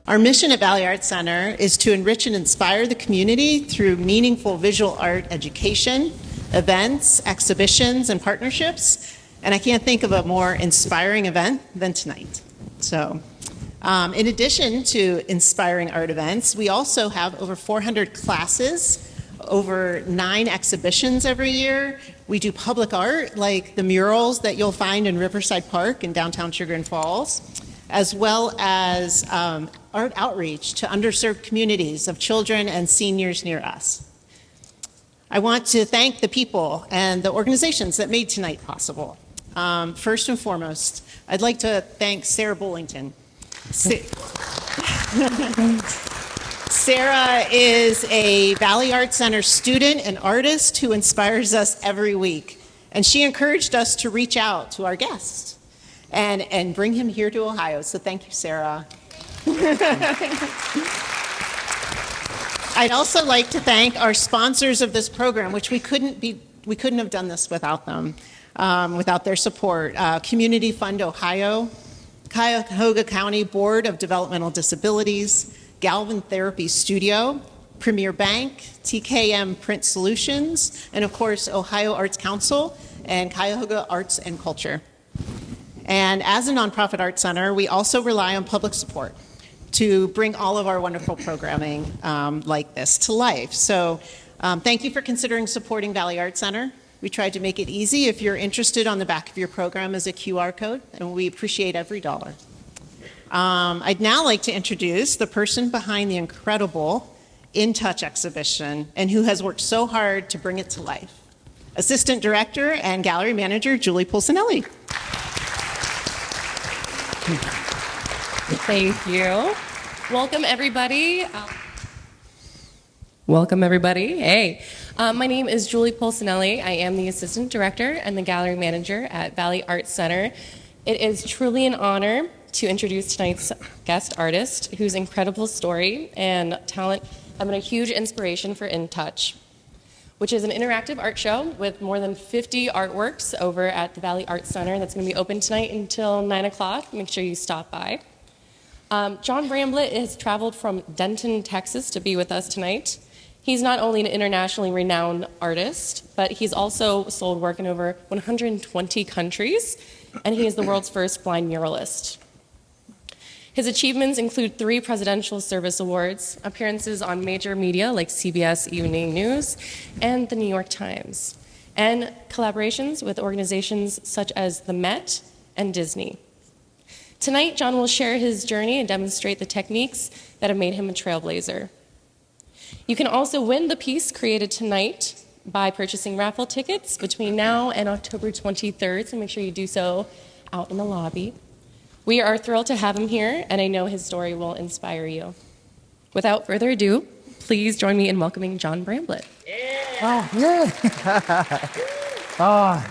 Our mission at Valley Arts Center is to enrich and inspire the community through meaningful visual art education, events, exhibitions, and partnerships. And I can't think of a more inspiring event than tonight. So, in addition to inspiring art events, we also have over 400 classes, over 9 exhibitions every year. We do public art, like the murals that you'll find in Riverside Park in downtown Sugar and Falls, as well as art outreach to underserved communities of children and seniors near us. I want to thank the people and the organizations that made tonight possible. First and foremost, I'd like to thank Sarah Bullington. Sarah is a Valley Arts Center student and artist who inspires us every week. And she encouraged us to reach out to our guests and bring him here to Ohio. So thank you, Sarah. I'd also like to thank our sponsors of this program, which we couldn't have done this without them, without their support. Community Fund Ohio, Cuyahoga County Board of Developmental Disabilities, Galvin Therapy Studio, Premier Bank, TKM Print Solutions, and of course, Ohio Arts Council and Cuyahoga Arts and Culture. And as a nonprofit art center, we also rely on public support to bring all of our wonderful programming like this to life. So thank you for considering supporting Valley Arts Center. We tried to make it easy. If you're interested, on the back of your program is a QR code, and we appreciate every dollar. I'd now like to introduce the person behind the incredible In Touch exhibition and who has worked so hard to bring it to life. Assistant Director and Gallery Manager, Julie Pulcinelli. Thank you. Welcome, everybody. Welcome, everybody. Hey, my name is Julie Pulcinelli. I am the Assistant Director and the Gallery Manager at Valley Arts Center. It is truly an honor to introduce tonight's guest artist, whose incredible story and talent have been a huge inspiration for In Touch, which is an interactive art show with more than 50 artworks over at the Valley Arts Center that's going to be open tonight until 9 o'clock. Make sure you stop by. John Bramblitt has traveled from Denton, Texas to be with us tonight. He's not only an internationally renowned artist, but he's also sold work in over 120 countries, and he is the world's first blind muralist. His achievements include 3 Presidential Service Awards, appearances on major media like CBS Evening News and the New York Times, and collaborations with organizations such as the Met and Disney. Tonight, John will share his journey and demonstrate the techniques that have made him a trailblazer. You can also win the piece created tonight by purchasing raffle tickets between now and October 23rd, so make sure you do so out in the lobby. We are thrilled to have him here, and I know his story will inspire you. Without further ado, please join me in welcoming John Bramblitt. Yeah. Oh, yeah.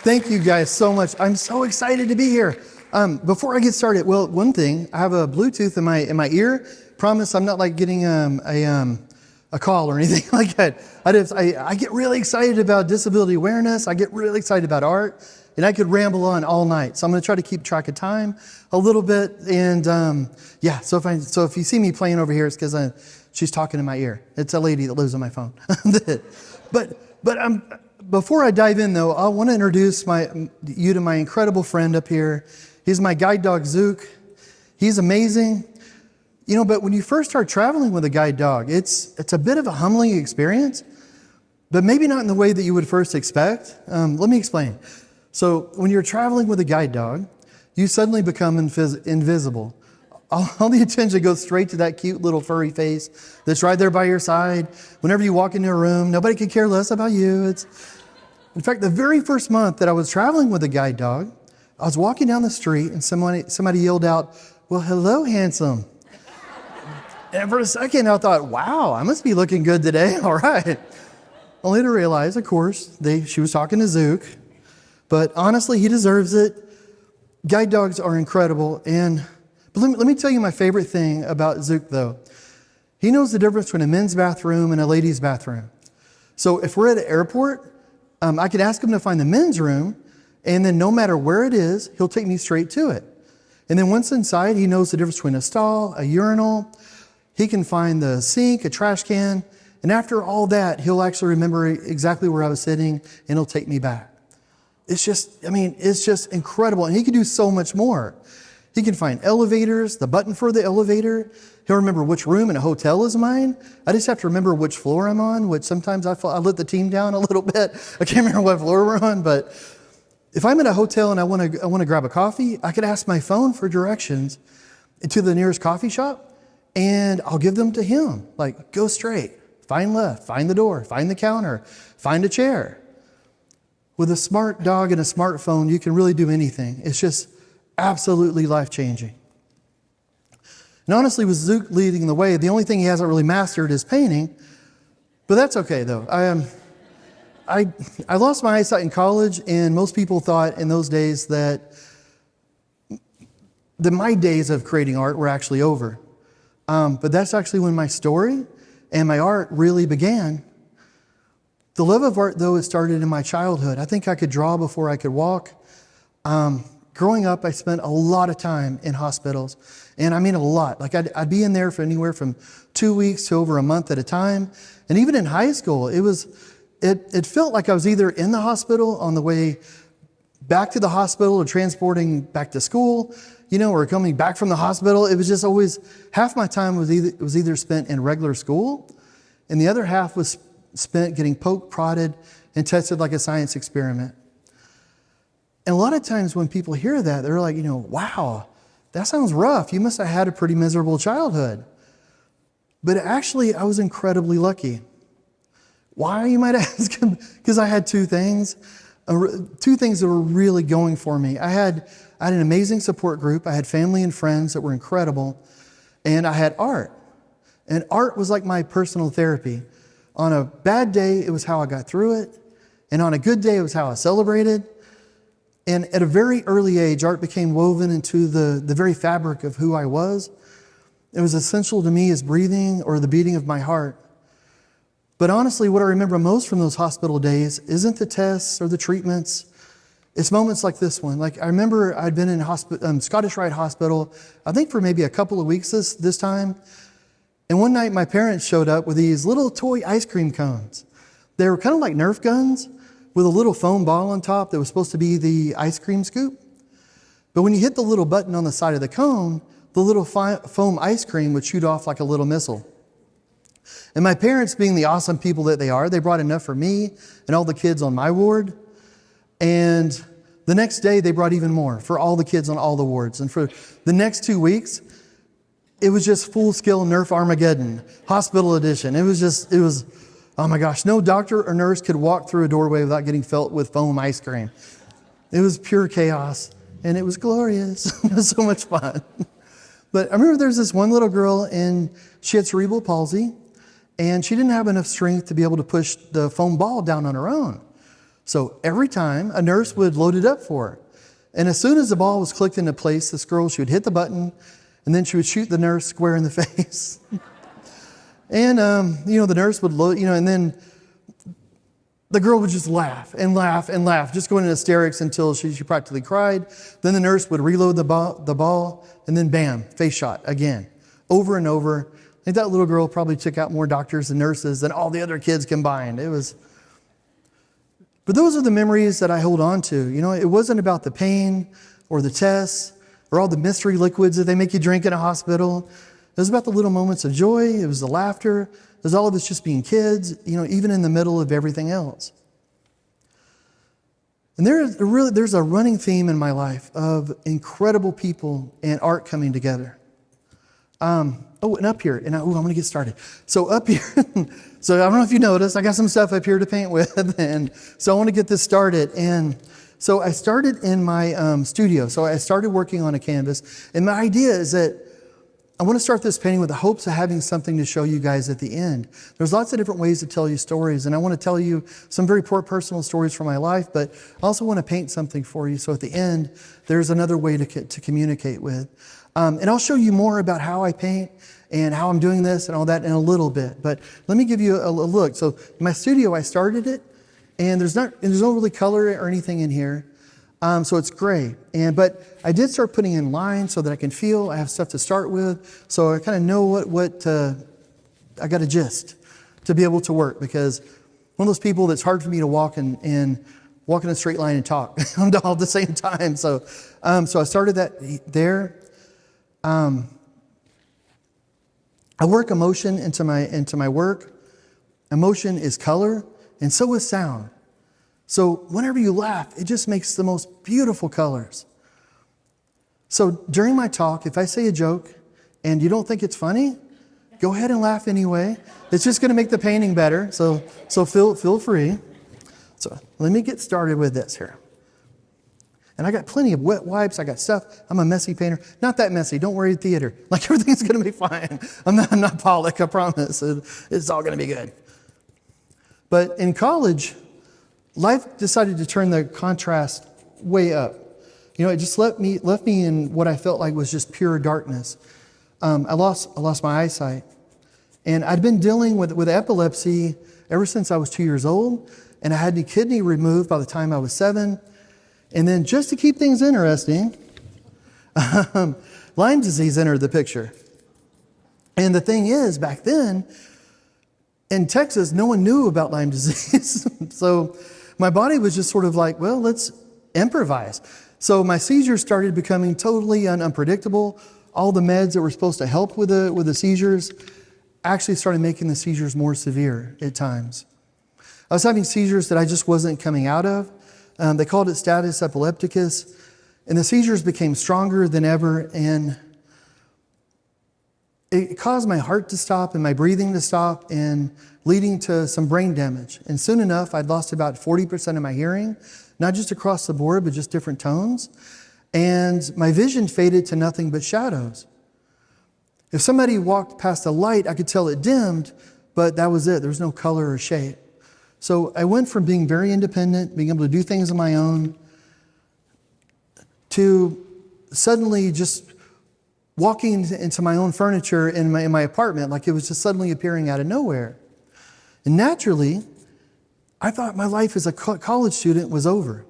Thank you guys so much. I'm so excited to be here. Before I get started, well, one thing, I have a Bluetooth in my ear. Promise I'm not like getting a call or anything like that. I get really excited about disability awareness. I get really excited about art. And I could ramble on all night. So I'm going to try to keep track of time a little bit. And yeah, so if you see me playing over here, it's because she's talking in my ear. It's a lady that lives on my phone. But before I dive in, though, I want to introduce you to my incredible friend up here. He's my guide dog, Zook. He's amazing. You know, but when you first start traveling with a guide dog, it's a bit of a humbling experience, but maybe not in the way that you would first expect. Let me explain. So when you're traveling with a guide dog, you suddenly become invisible. All the attention goes straight to that cute little furry face that's right there by your side. Whenever you walk into a room, nobody could care less about you. In fact, the very first month that I was traveling with a guide dog, I was walking down the street and somebody yelled out, "Well, hello, handsome." And for a second, I thought, wow, I must be looking good today. All right. Only to realize, of course, she was talking to Zook. But honestly, he deserves it. Guide dogs are incredible. But let me tell you my favorite thing about Zook, though. He knows the difference between a men's bathroom and a ladies' bathroom. So if we're at an airport, I could ask him to find the men's room, and then no matter where it is, he'll take me straight to it. And then once inside, he knows the difference between a stall, a urinal. He can find the sink, a trash can. And after all that, he'll actually remember exactly where I was sitting, and he'll take me back. It's just incredible. And he can do so much more. He can find elevators, the button for the elevator. He'll remember which room in a hotel is mine. I just have to remember which floor I'm on, which sometimes I let the team down a little bit. I can't remember what floor we're on, but if I'm in a hotel and I want to grab a coffee, I could ask my phone for directions to the nearest coffee shop, and I'll give them to him. Like, go straight, find left, find the door, find the counter, find a chair. With a smart dog and a smartphone, you can really do anything. It's just absolutely life-changing. And honestly, with Zook leading the way, the only thing he hasn't really mastered is painting, but that's okay, though. I lost my eyesight in college, and most people thought in those days that my days of creating art were actually over. But that's actually when my story and my art really began. The love of art, though, it started in my childhood. I think I could draw before I could walk. Growing up, I spent a lot of time in hospitals, and I mean a lot. Like I'd be in there for anywhere from 2 weeks to over a month at a time. And even in high school, it felt like I was either in the hospital on the way back to the hospital or transporting back to school, or coming back from the hospital. It was just always, half my time was either spent in regular school, and the other half was spent getting poked, prodded, and tested like a science experiment. And a lot of times when people hear that, they're like, wow, that sounds rough. You must have had a pretty miserable childhood. But actually, I was incredibly lucky. Why, you might ask? Because I had two things that were really going for me. I had an amazing support group. I had family and friends that were incredible. And I had art. And art was like my personal therapy. On a bad day, it was how I got through it. And on a good day, it was how I celebrated. And at a very early age, art became woven into the very fabric of who I was. It was essential to me as breathing or the beating of my heart. But honestly, what I remember most from those hospital days isn't the tests or the treatments. It's moments like this one. Like I remember I'd been in Scottish Rite Hospital, I think for maybe a couple of weeks this time. And one night my parents showed up with these little toy ice cream cones. They were kind of like Nerf guns with a little foam ball on top that was supposed to be the ice cream scoop. But when you hit the little button on the side of the cone, the little foam ice cream would shoot off like a little missile. And my parents, being the awesome people that they are, they brought enough for me and all the kids on my ward. And the next day, they brought even more for all the kids on all the wards. And for the next 2 weeks, it was just full-scale Nerf Armageddon, hospital edition. It was, oh my gosh, no doctor or nurse could walk through a doorway without getting felt with foam ice cream. It was pure chaos, and it was glorious. It was so much fun. But I remember there's this one little girl, and she had cerebral palsy, and she didn't have enough strength to be able to push the foam ball down on her own. So every time, a nurse would load it up for her. And as soon as the ball was clicked into place, this girl, she would hit the button, and then she would shoot the nurse square in the face. And, the nurse would load, and then the girl would just laugh and laugh and laugh, just going into hysterics until she practically cried. Then the nurse would reload the ball, and then bam, face shot again, over and over. I think that little girl probably took out more doctors and nurses than all the other kids combined. But those are the memories that I hold on to. It wasn't about the pain or the tests or all the mystery liquids that they make you drink in a hospital. It was about the little moments of joy. It was the laughter. It was all of us just being kids, even in the middle of everything else. And there's a running theme in my life of incredible people and art coming together. And up here, and I'm going to get started. So up here, so I don't know if you noticed, I got some stuff up here to paint with, and so I want to get this started. And so I started in my studio. So I started working on a canvas, and my idea is that I want to start this painting with the hopes of having something to show you guys at the end. There's lots of different ways to tell you stories, and I want to tell you some very personal stories from my life, but I also want to paint something for you, so at the end, there's another way to communicate with. And I'll show you more about how I paint and how I'm doing this and all that in a little bit. But let me give you a look. So in my studio, I started it, and there's no really color or anything in here. So it's great. But I did start putting in lines so that I can feel. I have stuff to start with. So I kind of know what I got a gist to be able to work, because one of those people that's hard for me to walk and walk in a straight line and talk all at the same time. So I started that there. I work emotion into my work. Emotion is color, and so is sound. So whenever you laugh, it just makes the most beautiful colors. So during my talk, if I say a joke and you don't think it's funny, go ahead and laugh anyway. It's just going to make the painting better. So feel free. So let me get started with this here. And I got plenty of wet wipes. I got stuff. I'm a messy painter. Not that messy. Don't worry, theater. Like, everything's going to be fine. I'm not Pollock, I promise. It's all going to be good. But in college, life decided to turn the contrast way up. It just left me in what I felt like was just pure darkness. I lost my eyesight. And I'd been dealing with epilepsy ever since I was 2 years old. And I had the kidney removed by the time I was 7. And then, just to keep things interesting, Lyme disease entered the picture. And the thing is, back then, in Texas, no one knew about Lyme disease. So my body was just sort of like, well, let's improvise. So my seizures started becoming totally unpredictable. All the meds that were supposed to help with the seizures actually started making the seizures more severe at times. I was having seizures that I just wasn't coming out of. They called it status epilepticus, and the seizures became stronger than ever, and it caused my heart to stop and my breathing to stop, and leading to some brain damage. And soon enough, I'd lost about 40% of my hearing, not just across the board, but just different tones. And my vision faded to nothing but shadows. If somebody walked past a light, I could tell it dimmed, but that was it. There was no color or shape. So I went from being very independent, being able to do things on my own, to suddenly just walking into my own furniture in my apartment, like it was just suddenly appearing out of nowhere. And naturally, I thought my life as a college student was over.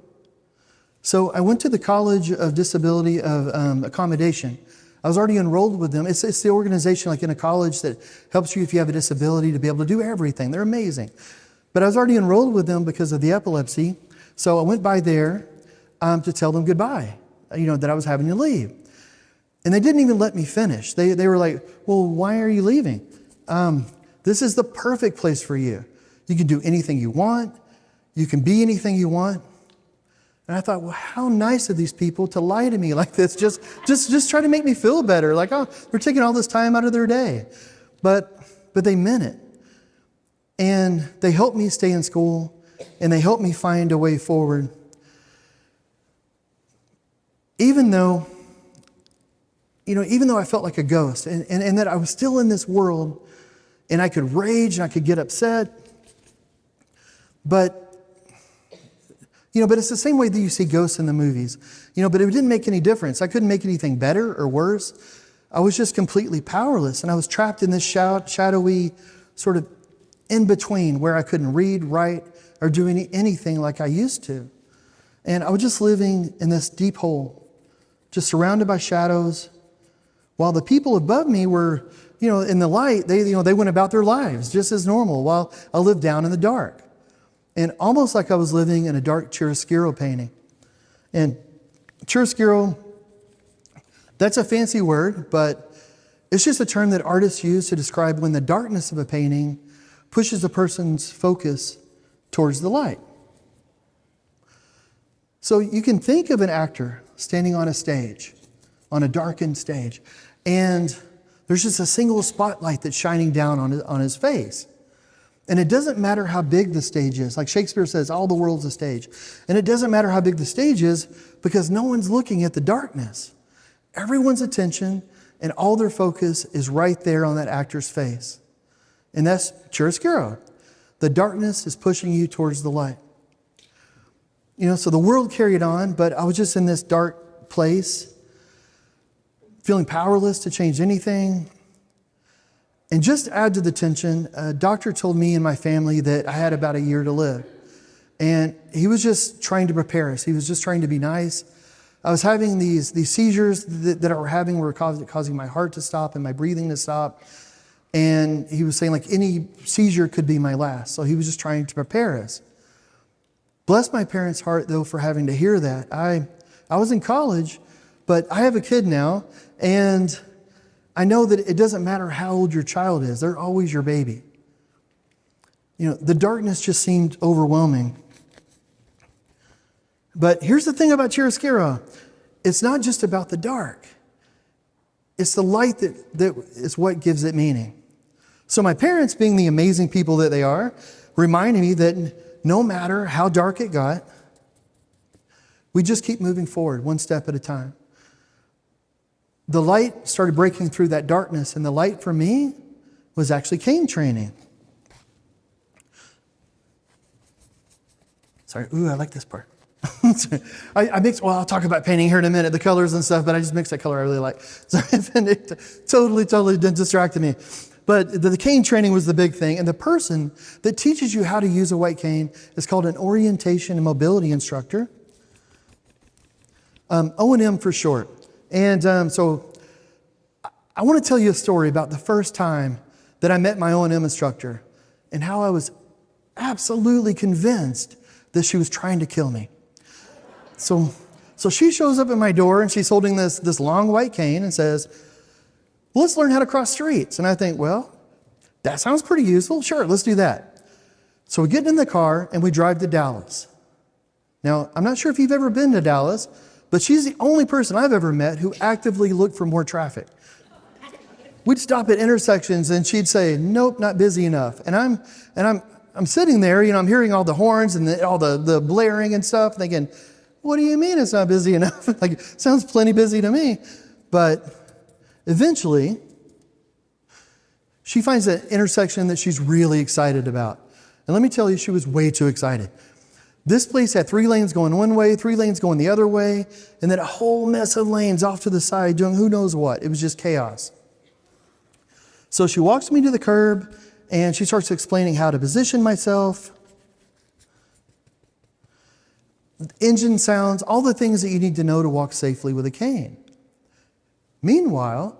So I went to the College of Disability Accommodation. I was already enrolled with them. It's the organization like in a college that helps you if you have a disability to be able to do everything. They're amazing. But I was already enrolled with them because of the epilepsy. So I went by there to tell them goodbye, that I was having to leave. And they didn't even let me finish. They were like, well, why are you leaving? This is the perfect place for you. You can do anything you want. You can be anything you want. And I thought, well, how nice of these people to lie to me like this. Just try to make me feel better. Like, oh, they're taking all this time out of their day. But they meant it. And they helped me stay in school, and they helped me find a way forward. Even though I felt like a ghost, and that I was still in this world, and I could rage and I could get upset, but it's the same way that you see ghosts in the movies, but it didn't make any difference. I couldn't make anything better or worse. I was just completely powerless, and I was trapped in this shadowy sort of in between where I couldn't read, write, or do anything like I used to. And I was just living in this deep hole, just surrounded by shadows, while the people above me were, in the light. They went about their lives just as normal, while I lived down in the dark. And almost like I was living in a dark chiaroscuro painting. And chiaroscuro, that's a fancy word, but it's just a term that artists use to describe when the darkness of a painting pushes a person's focus towards the light. So you can think of an actor standing on a stage, on a darkened stage, and there's just a single spotlight that's shining down on his face. And it doesn't matter how big the stage is. Like Shakespeare says, all the world's a stage. And it doesn't matter how big the stage is because no one's looking at the darkness. Everyone's attention and all their focus is right there on that actor's face. And that's chiaroscuro. The darkness is pushing you towards the light. So the world carried on, but I was just in this dark place, feeling powerless to change anything. And just to add to the tension, a doctor told me and my family that I had about a year to live. And he was just trying to prepare us. He was just trying to be nice. I was having these seizures that I were having were causing my heart to stop and my breathing to stop. And he was saying, like, any seizure could be my last. So he was just trying to prepare us. Bless my parents' heart, though, for having to hear that. I was in college, but I have a kid now, and I know that it doesn't matter how old your child is. They're always your baby. You know, the darkness just seemed overwhelming. But here's the thing about chiaroscuro. It's not just about the dark. It's the light that is what gives it meaning. So my parents, being the amazing people that they are, reminded me that no matter how dark it got, we just keep moving forward one step at a time. The light started breaking through that darkness, and the light for me was actually cane training. Sorry, ooh, I like this part. I mix, well, I'll talk about painting here in a minute, the colors and stuff, but I just mixed that color I really like. So it totally distracted me. But the cane training was the big thing. And the person that teaches you how to use a white cane is called an orientation and mobility instructor. O&M for short. And so I want to tell you a story about the first time that I met my O&M instructor and how I was absolutely convinced that she was trying to kill me. So she shows up at my door and she's holding this long white cane and says, well, let's learn how to cross streets. And I think, well, that sounds pretty useful. Sure, let's do that. So we get in the car and we drive to Dallas. Now, I'm not sure if you've ever been to Dallas, but she's the only person I've ever met who actively looked for more traffic. We'd stop at intersections and she'd say, nope, not busy enough. And I'm sitting there, I'm hearing all the horns and all the blaring and stuff, thinking, what do you mean it's not busy enough? Like, sounds plenty busy to me. But eventually, she finds that intersection that she's really excited about. And let me tell you, she was way too excited. This place had 3 lanes going one way, 3 lanes going the other way, and then a whole mess of lanes off to the side doing who knows what. It was just chaos. So she walks me to the curb, and she starts explaining how to position myself, engine sounds, all the things that you need to know to walk safely with a cane. Meanwhile,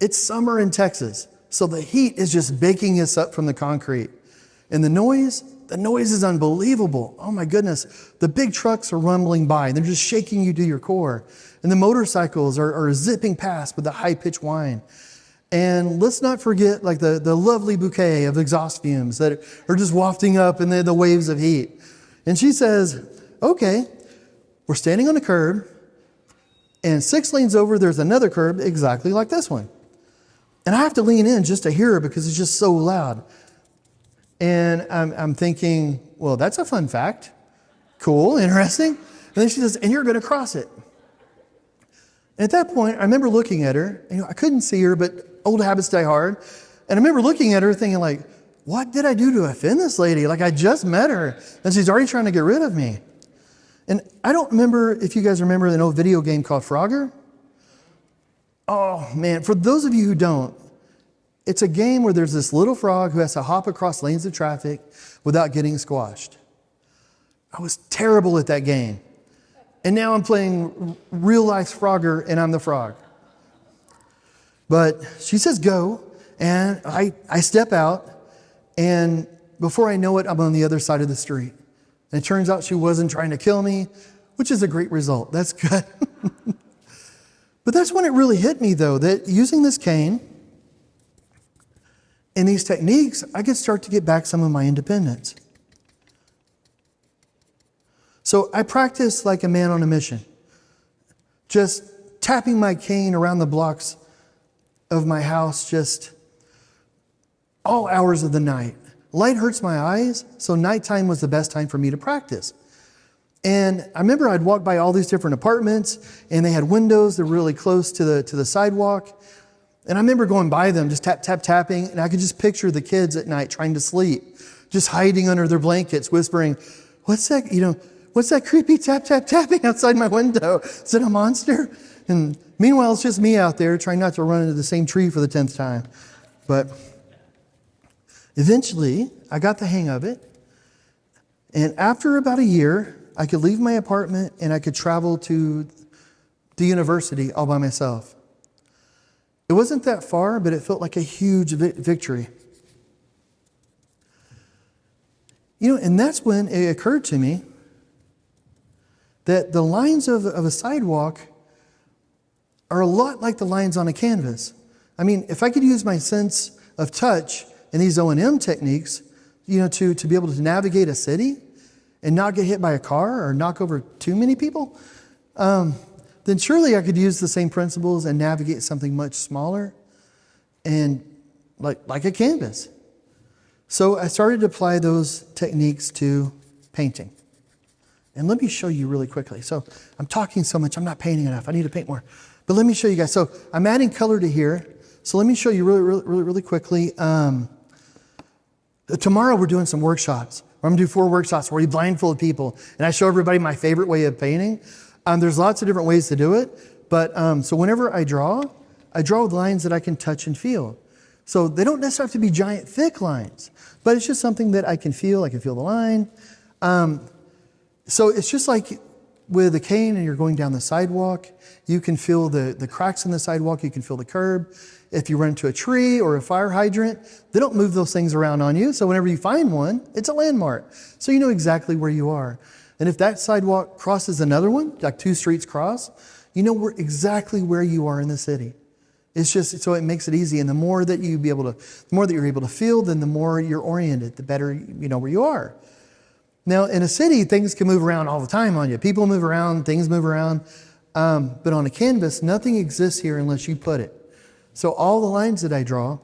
it's summer in Texas, so the heat is just baking us up from the concrete. And the noise is unbelievable. Oh my goodness. The big trucks are rumbling by, and they're just shaking you to your core. And the motorcycles are zipping past with the high-pitched whine. And let's not forget like the lovely bouquet of exhaust fumes that are just wafting up in the waves of heat. And she says, okay, we're standing on a curb, and 6 lanes over, there's another curb exactly like this one. And I have to lean in just to hear her because it's just so loud. And I'm thinking, well, that's a fun fact. Cool, interesting. And then she says, and you're going to cross it. And at that point, I remember looking at her. I couldn't see her, but old habits die hard. And I remember looking at her thinking like, what did I do to offend this lady? Like, I just met her, and she's already trying to get rid of me. And I don't remember if you guys remember an old video game called Frogger. Oh, man, for those of you who don't, it's a game where there's this little frog who has to hop across lanes of traffic without getting squashed. I was terrible at that game. And now I'm playing real-life Frogger, and I'm the frog. But she says go, and I step out, and before I know it, I'm on the other side of the street. And it turns out she wasn't trying to kill me, which is a great result. That's good. But that's when it really hit me, though, that using this cane and these techniques, I could start to get back some of my independence. So I practiced like a man on a mission, just tapping my cane around the blocks of my house, just all hours of the night. Light hurts my eyes, so nighttime was the best time for me to practice. And I remember I'd walk by all these different apartments, and they had windows that were really close to the sidewalk. And I remember going by them, just tapping, and I could just picture the kids at night trying to sleep, just hiding under their blankets, whispering, what's that creepy tapping outside my window? Is it a monster? And meanwhile, it's just me out there trying not to run into the same tree for the 10th time. But eventually, I got the hang of it. And after about a year, I could leave my apartment and I could travel to the university all by myself. It wasn't that far, but it felt like a huge victory. And that's when it occurred to me that the lines of a sidewalk are a lot like the lines on a canvas. I mean, if I could use my sense of touch and these O&M techniques, to be able to navigate a city and not get hit by a car or knock over too many people, then surely I could use the same principles and navigate something much smaller and like a canvas. So I started to apply those techniques to painting. And let me show you really quickly. So I'm talking so much, I'm not painting enough. I need to paint more. But let me show you guys. So I'm adding color to here. So let me show you really quickly. Tomorrow we're doing some workshops. I'm going to do 4 workshops where we blindfold people. And I show everybody my favorite way of painting. There's lots of different ways to do it. But so whenever I draw with lines that I can touch and feel. So they don't necessarily have to be giant, thick lines. But it's just something that I can feel. I can feel the line. So it's just like with a cane and you're going down the sidewalk, you can feel the cracks in the sidewalk, you can feel the curb. If you run into a tree or a fire hydrant, they don't move those things around on you. So whenever you find one, it's a landmark. So you know exactly where you are. And if that sidewalk crosses another one, like 2 streets cross, you know exactly where you are in the city. It's just, so it makes it easy. And the more that you're able to feel, then the more you're oriented, the better you know where you are. Now, in a city, things can move around all the time on you. People move around, things move around. But on a canvas, nothing exists here unless you put it. So all the lines that I draw,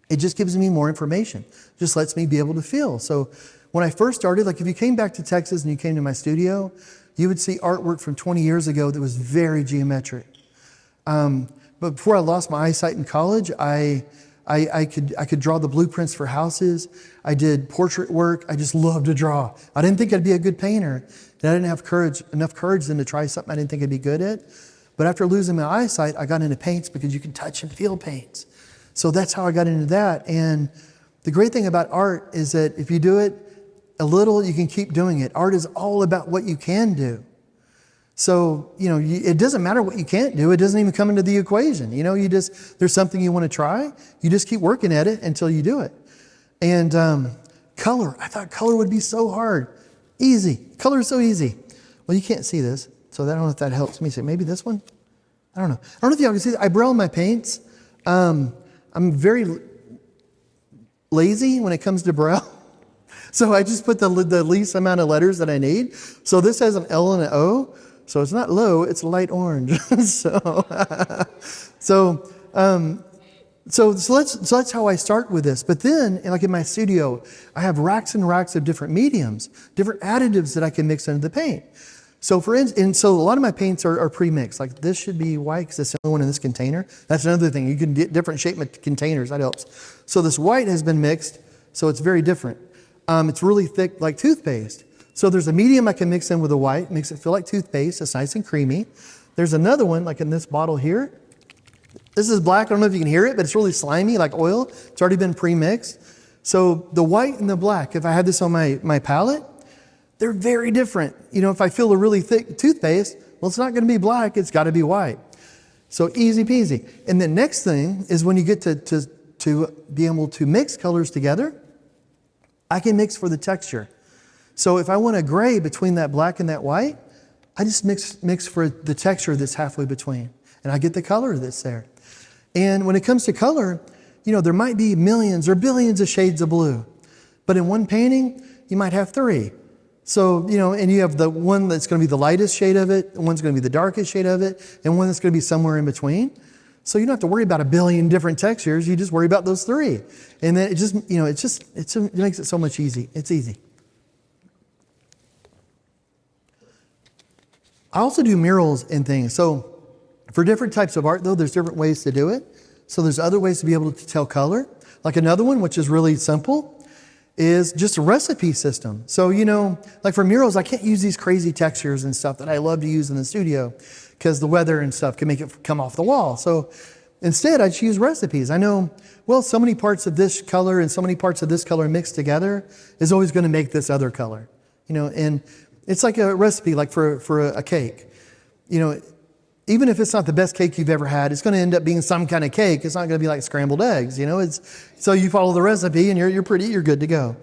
it just gives me more information. Just lets me be able to feel. So when I first started, like if you came back to Texas and you came to my studio, you would see artwork from 20 years ago that was very geometric. But before I lost my eyesight in college, I could draw the blueprints for houses. I did portrait work. I just loved to draw. I didn't think I'd be a good painter. And I didn't have enough courage then to try something I didn't think I'd be good at. But after losing my eyesight, I got into paints because you can touch and feel paints. So that's how I got into that. And the great thing about art is that if you do it a little, you can keep doing it. Art is all about what you can do. So, it doesn't matter what you can't do. It doesn't even come into the equation. There's something you want to try. You just keep working at it until you do it. And color, I thought color would be so hard. Easy. Color is so easy. Well, you can't see this, so I don't know if that helps me. Maybe this one? I don't know. I don't know if y'all can see this. I brown my paints. I'm very lazy when it comes to brow. So I just put the least amount of letters that I need. So this has an L and an O. So it's not low, it's light orange. So that's how I start with this. But then, like in my studio, I have racks and racks of different mediums, different additives that I can mix into the paint. So so a lot of my paints are pre-mixed. Like this should be white because it's the only one in this container. That's another thing. You can get different shape containers. That helps. So this white has been mixed, so it's very different. It's really thick like toothpaste. So there's a medium I can mix in with a white, makes it feel like toothpaste. It's nice and creamy. There's another one, like in this bottle here. This is black. I don't know if you can hear it, but it's really slimy, like oil. It's already been pre-mixed. So the white and the black, if I had this on my palette, they're very different. If I feel a really thick toothpaste, well, it's not going to be black. It's got to be white. So easy peasy. And the next thing is when you get to be able to mix colors together, I can mix for the texture. So if I want a gray between that black and that white, I just mix for the texture that's halfway between. And I get the color that's there. And when it comes to color, there might be millions or billions of shades of blue. But in one painting, you might have 3. So, and you have the one that's going to be the lightest shade of it, one's going to be the darkest shade of it, and one that's going to be somewhere in between. So you don't have to worry about a billion different textures. You just worry about those 3. And then it makes it so much easy. It's easy. I also do murals and things. So for different types of art, though, there's different ways to do it. So there's other ways to be able to tell color. Like another one, which is really simple, is just a recipe system. So, like for murals, I can't use these crazy textures and stuff that I love to use in the studio because the weather and stuff can make it come off the wall. So instead, I choose recipes. I know, well, so many parts of this color and so many parts of this color mixed together is always going to make this other color. And it's like a recipe, like for a cake. Even if it's not the best cake you've ever had, it's going to end up being some kind of cake. It's not going to be like scrambled eggs. So you follow the recipe and you're good to go.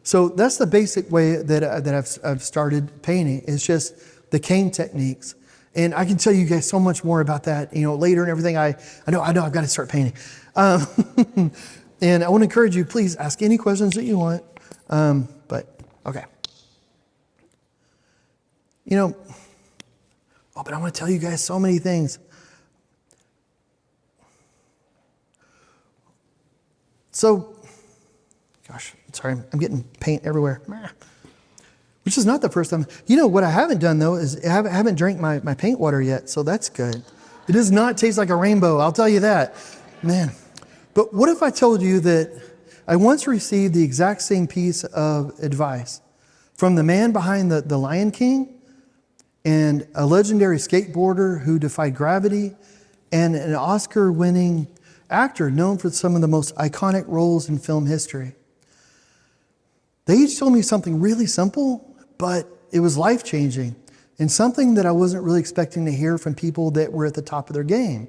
So that's the basic way that I've started painting. It's just the cane techniques. And I can tell you guys so much more about that, later and everything. I know I've got to start painting. And I want to encourage you, please ask any questions that you want. But okay. But I want to tell you guys so many things. So, gosh, sorry, I'm getting paint everywhere. Which is not the first time. What I haven't done, though, is I haven't drank my paint water yet, so that's good. It does not taste like a rainbow, I'll tell you that. Man. But what if I told you that I once received the exact same piece of advice from the man behind the Lion King, and a legendary skateboarder who defied gravity, and an Oscar-winning actor known for some of the most iconic roles in film history. They each told me something really simple, but it was life-changing, and something that I wasn't really expecting to hear from people that were at the top of their game.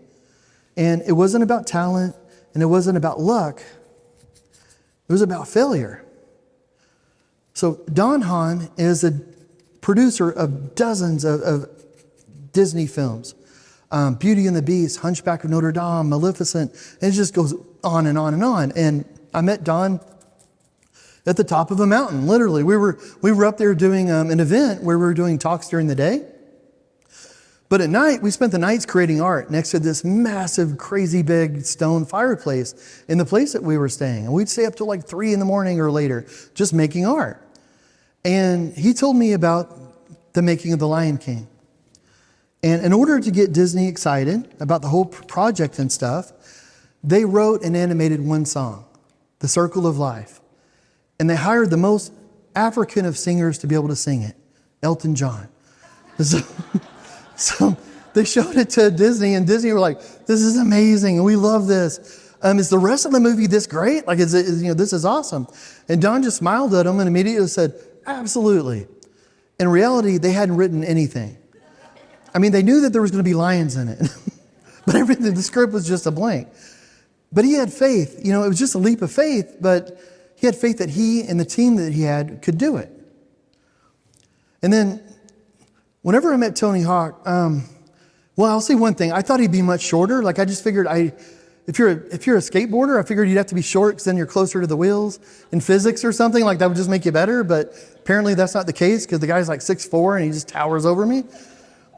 And it wasn't about talent, and it wasn't about luck. It was about failure. So Don Hahn is a producer of dozens of Disney films. Beauty and the Beast, Hunchback of Notre Dame, Maleficent, and it just goes on and on and on. And I met Don at the top of a mountain, literally. We were up there doing an event where we were doing talks during the day. But at night, we spent the nights creating art next to this massive, crazy big stone fireplace in the place that we were staying. And we'd stay up till like 3 a.m. or later, just making art. And he told me about the making of The Lion King. And in order to get Disney excited about the whole project and stuff, they wrote and animated one song, The Circle of Life. And they hired the most African of singers to be able to sing it, Elton John. So they showed it to Disney, and Disney were like, this is amazing, and we love this. Is the rest of the movie this great? Like, this is awesome. And Don just smiled at him and immediately said, absolutely. In reality, they hadn't written anything. I mean, they knew that there was going to be lions in it, but everything, the script was just a blank. But he had faith. It was just a leap of faith, but he had faith that he and the team that he had could do it. And then, whenever I met Tony Hawk, I'll say one thing. I thought he'd be much shorter. Like, I just figured if you're a skateboarder, I figured you'd have to be short because then you're closer to the wheels in physics or something. Like, that would just make you better. But apparently that's not the case because the guy's like 6'4" and he just towers over me.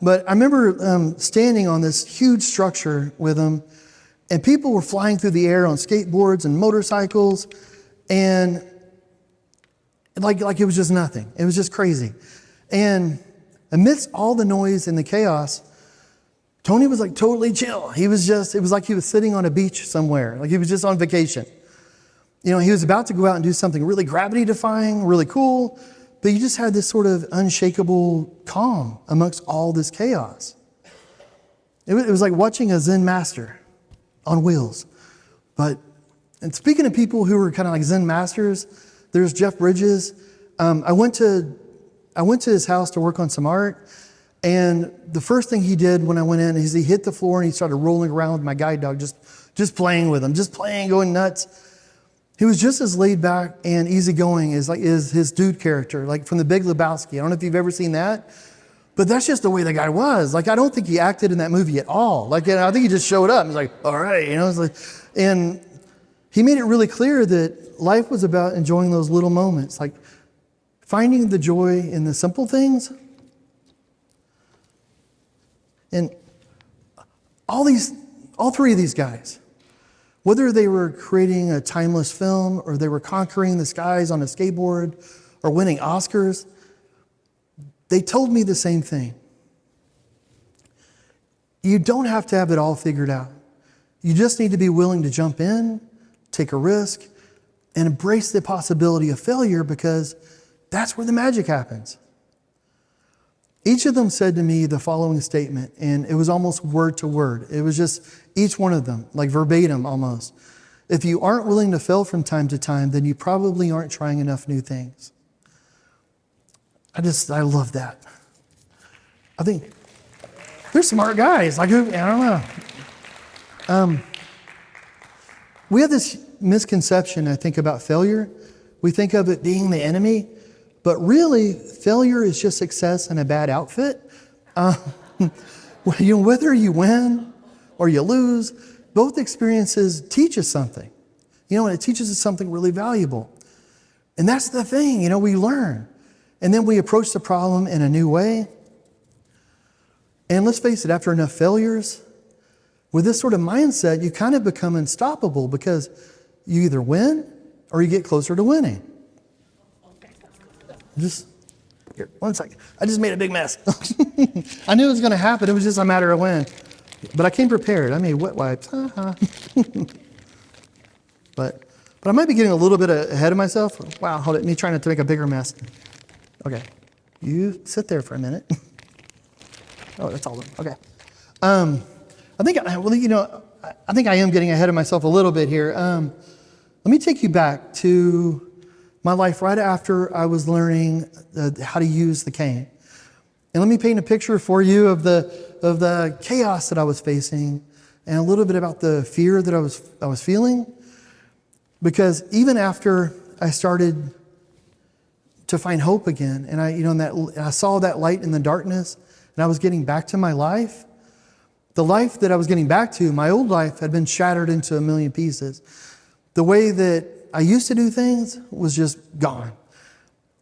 But I remember standing on this huge structure with him, and people were flying through the air on skateboards and motorcycles, and like it was just nothing. It was just crazy. And amidst all the noise and the chaos, Tony was like totally chill. It was like he was sitting on a beach somewhere. Like he was just on vacation. He was about to go out and do something really gravity defying, really cool, but he just had this sort of unshakable calm amongst all this chaos. It was like watching a Zen master on wheels. And speaking of people who were kind of like Zen masters, there's Jeff Bridges. I went to his house to work on some art, and the first thing he did when I went in is he hit the floor and he started rolling around with my guide dog, just playing with him, going nuts. He was just as laid back and easygoing as his dude character, like from The Big Lebowski. I don't know if you've ever seen that, but that's just the way the guy was. Like, I don't think he acted in that movie at all. Like, I think he just showed up and was like, all right, and he made it really clear that life was about enjoying those little moments, like finding the joy in the simple things. And all three of these guys, whether they were creating a timeless film or they were conquering the skies on a skateboard or winning Oscars, they told me the same thing. You don't have to have it all figured out. You just need to be willing to jump in, take a risk, and embrace the possibility of failure, because that's where the magic happens. Each of them said to me the following statement, and it was almost word to word. It was just each one of them, like verbatim almost. If you aren't willing to fail from time to time, then you probably aren't trying enough new things. I love that. I think they're smart guys. Like, I don't know. We have this misconception, I think, about failure. We think of it being the enemy, but really, failure is just success in a bad outfit. Whether you win or you lose, both experiences teach us something. And it teaches us something really valuable. And that's the thing, we learn. And then we approach the problem in a new way. And let's face it, after enough failures, with this sort of mindset, you kind of become unstoppable because you either win or you get closer to winning. Here, 1 second. I just made a big mess. I knew it was going to happen. It was just a matter of when. But I came prepared. I made wet wipes. But I might be getting a little bit ahead of myself. Wow, hold it. Me trying not to make a bigger mess. Okay. You sit there for a minute. Oh, that's all. Okay. I think I am getting ahead of myself a little bit here. Let me take you back to my life right after I was learning how to use the cane. And let me paint a picture for you of the chaos that I was facing and a little bit about the fear that I was feeling. Because even after I started to find hope again, and I saw that light in the darkness, and I was getting back to my life, the life that I was getting back to, my old life, had been shattered into a million pieces. The way that I used to do things was just gone.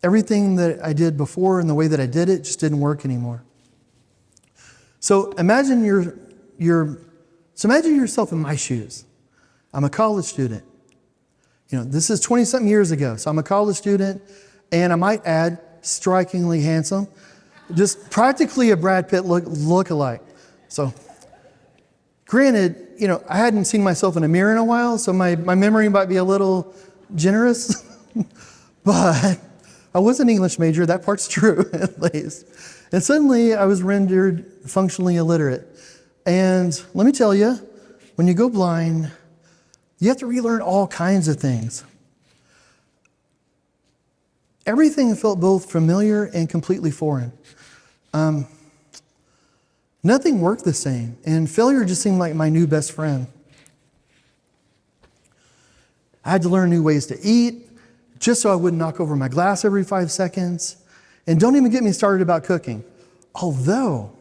Everything that I did before and the way that I did it just didn't work anymore. So imagine yourself in my shoes. I'm a college student. This is 20-something years ago. So I'm a college student, and I might add, strikingly handsome. Just practically a Brad Pitt look-alike. So granted, I hadn't seen myself in a mirror in a while, so my memory might be a little generous. But I was an English major. That part's true, at least. And suddenly, I was rendered functionally illiterate. And let me tell you, when you go blind, you have to relearn all kinds of things. Everything felt both familiar and completely foreign. Nothing worked the same, and failure just seemed like my new best friend. I had to learn new ways to eat, just so I wouldn't knock over my glass every 5 seconds. And don't even get me started about cooking. Although,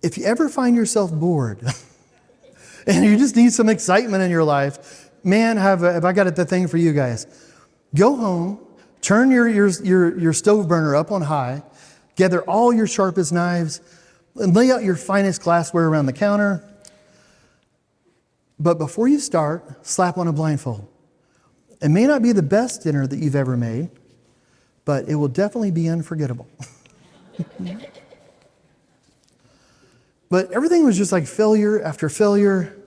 if you ever find yourself bored, and you just need some excitement in your life, man, have I got the thing for you guys. Go home, turn your stove burner up on high, gather all your sharpest knives, and lay out your finest glassware around the counter. But before you start, slap on a blindfold. It may not be the best dinner that you've ever made, but it will definitely be unforgettable. But everything was just like failure after failure.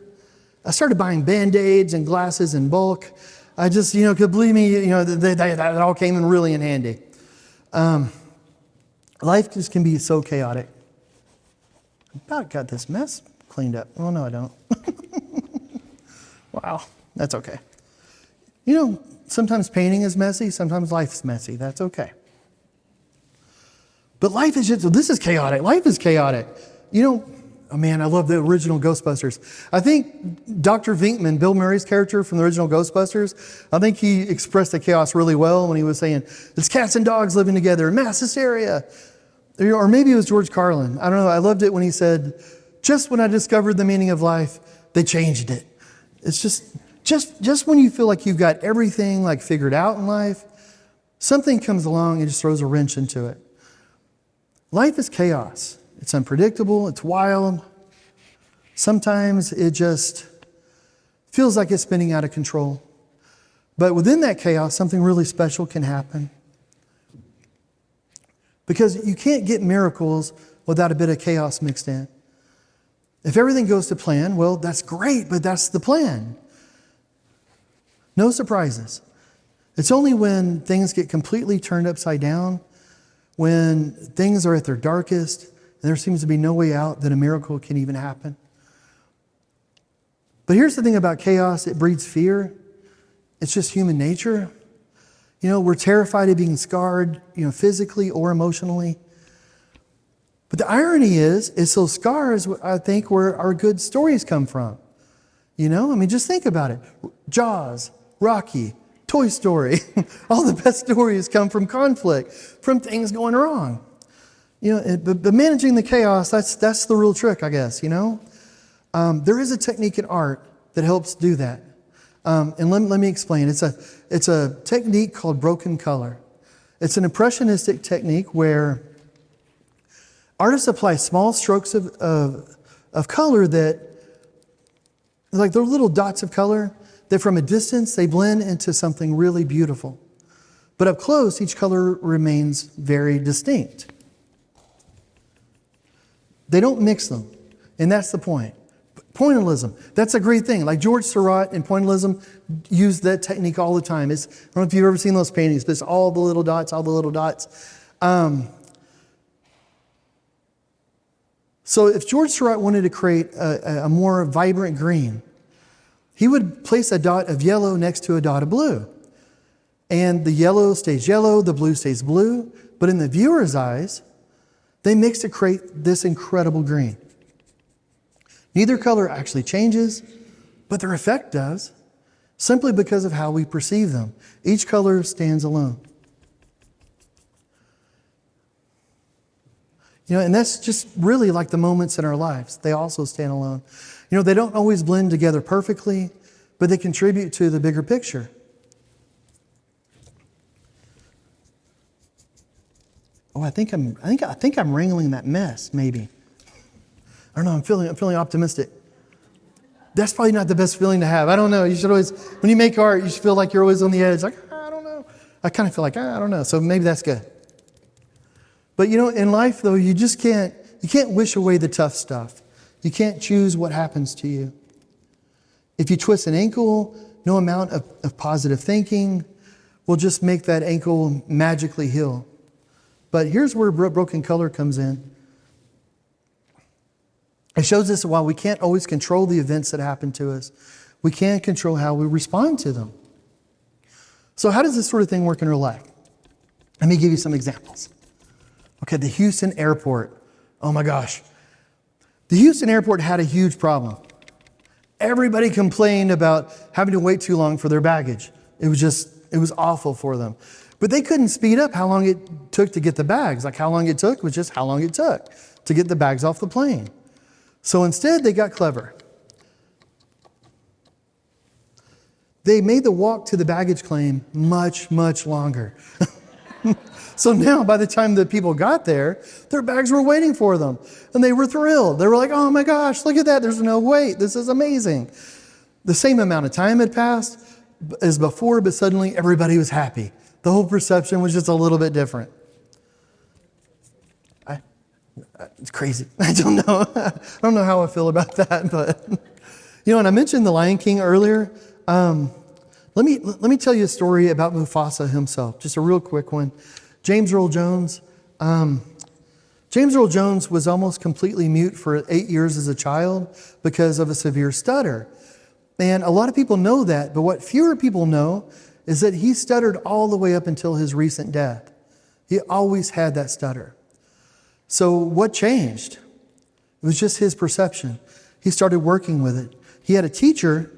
I started buying Band-Aids and glasses in bulk. I just, could believe me, that all came in really in handy. Life just can be so chaotic. I about got this mess cleaned up. Oh, no, I don't. Wow, that's okay. Sometimes painting is messy, sometimes life's messy. That's okay. But life is this is chaotic. Life is chaotic. Oh man, I love the original Ghostbusters. I think Dr. Venkman, Bill Murray's character from the original Ghostbusters, I think he expressed the chaos really well when he was saying, it's cats and dogs living together, mass hysteria. Or maybe it was George Carlin. I don't know. I loved it when he said, just when I discovered the meaning of life, they changed it. It's just when you feel like you've got everything figured out in life, something comes along and just throws a wrench into it. Life is chaos. It's unpredictable. It's wild. Sometimes it just feels like it's spinning out of control. But within that chaos, something really special can happen. Because you can't get miracles without a bit of chaos mixed in. If everything goes to plan, well, that's great, but that's the plan. No surprises. It's only when things get completely turned upside down, when things are at their darkest and there seems to be no way out, that a miracle can even happen. But here's the thing about chaos: it breeds fear. It's just human nature. We're terrified of being scarred, physically or emotionally. But the irony is those scars, I think, where our good stories come from. Just think about it. Jaws, Rocky, Toy Story, all the best stories come from conflict, from things going wrong. But managing the chaos, that's the real trick, I guess, There is a technique in art that helps do that. And let me explain. It's a technique called broken color. It's an impressionistic technique where artists apply small strokes of color that, like they're little dots of color, that from a distance they blend into something really beautiful. But up close, each color remains very distinct. They don't mix them, and that's the point. Pointillism, that's a great thing. Like George Seurat in Pointillism used that technique all the time. I don't know if you've ever seen those paintings, but it's all the little dots. So if George Seurat wanted to create a more vibrant green, he would place a dot of yellow next to a dot of blue. And the yellow stays yellow, the blue stays blue. But in the viewer's eyes, they mix to create this incredible green. Neither color actually changes, but their effect does, simply because of how we perceive them. Each color stands alone. And that's just really like the moments in our lives. They also stand alone. They don't always blend together perfectly, but they contribute to the bigger picture. Oh, I think I'm wrangling that mess, maybe. I don't know, I'm feeling optimistic. That's probably not the best feeling to have. I don't know. You should always, when you make art, you should feel like you're always on the edge. Like, I don't know. I kind of feel like, I don't know. So maybe that's good. But in life though, you can't wish away the tough stuff. You can't choose what happens to you. If you twist an ankle, no amount of positive thinking will just make that ankle magically heal. But here's where broken color comes in. It shows us while we can't always control the events that happen to us, we can control how we respond to them. So how does this sort of thing work in real life? Let me give you some examples. Okay, the Houston airport. Oh my gosh. The Houston airport had a huge problem. Everybody complained about having to wait too long for their baggage. It was awful for them. But they couldn't speed up how long it took to get the bags. Like how long it took was just how long it took to get the bags off the plane. So instead, they got clever. They made the walk to the baggage claim much, much longer. So now, by the time the people got there, their bags were waiting for them. And they were thrilled. They were like, oh my gosh, look at that. There's no wait. This is amazing. The same amount of time had passed as before, but suddenly everybody was happy. The whole perception was just a little bit different. It's crazy. I don't know. I don't know how I feel about that, but and I mentioned the Lion King earlier. Let me tell you a story about Mufasa himself. Just a real quick one. James Earl Jones. James Earl Jones was almost completely mute for 8 years as a child because of a severe stutter. And a lot of people know that, but what fewer people know is that he stuttered all the way up until his recent death. He always had that stutter. So what changed? It was just his perception. He started working with it. He had a teacher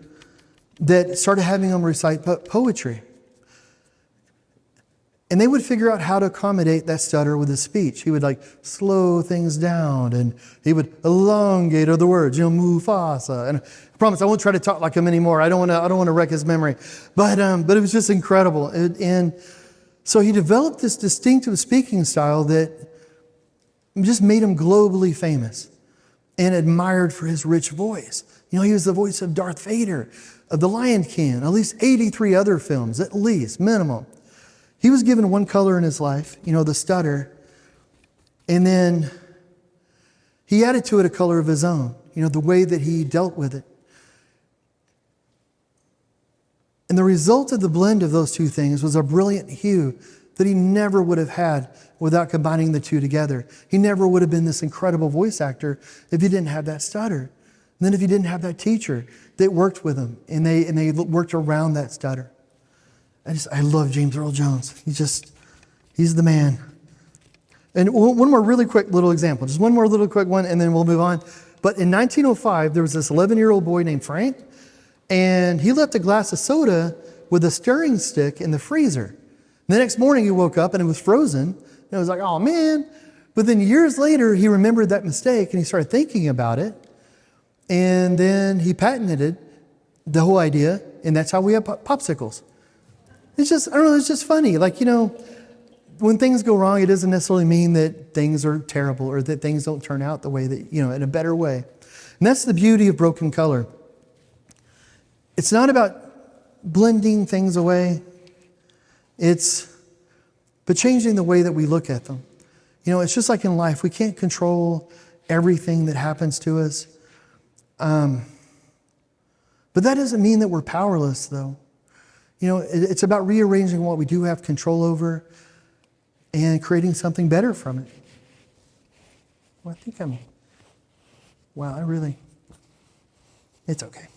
that started having him recite poetry. And they would figure out how to accommodate that stutter with his speech. He would slow things down and he would elongate other words, Mufasa. And I promise I won't try to talk like him anymore. I don't want to wreck his memory. But it was just incredible. And so he developed this distinctive speaking style that just made him globally famous and admired for his rich voice. He was the voice of Darth Vader, of the Lion King, at least 83 other films, at least, minimum. He was given one color in his life, the stutter, and then he added to it a color of his own, the way that he dealt with it. And the result of the blend of those two things was a brilliant hue that he never would have had without combining the two together. He never would have been this incredible voice actor if he didn't have that stutter. And then if he didn't have that teacher that worked with him and they worked around that stutter. I love James Earl Jones. He's the man. And one more really quick little example, just one more little quick one, and then we'll move on. But in 1905, there was this 11-year-old boy named Frank, and he left a glass of soda with a stirring stick in the freezer. The next morning he woke up and it was frozen. And it was like, oh man. But then years later, he remembered that mistake and he started thinking about it. And then he patented the whole idea. And that's how we have popsicles. It's just, I don't know, it's just funny. Like, when things go wrong, it doesn't necessarily mean that things are terrible or that things don't turn out the way that, in a better way. And that's the beauty of broken color. It's not about blending things away. But changing the way that we look at them. It's just like in life. We can't control everything that happens to us. But that doesn't mean that we're powerless, though. It's about rearranging what we do have control over and creating something better from it. Well, it's okay.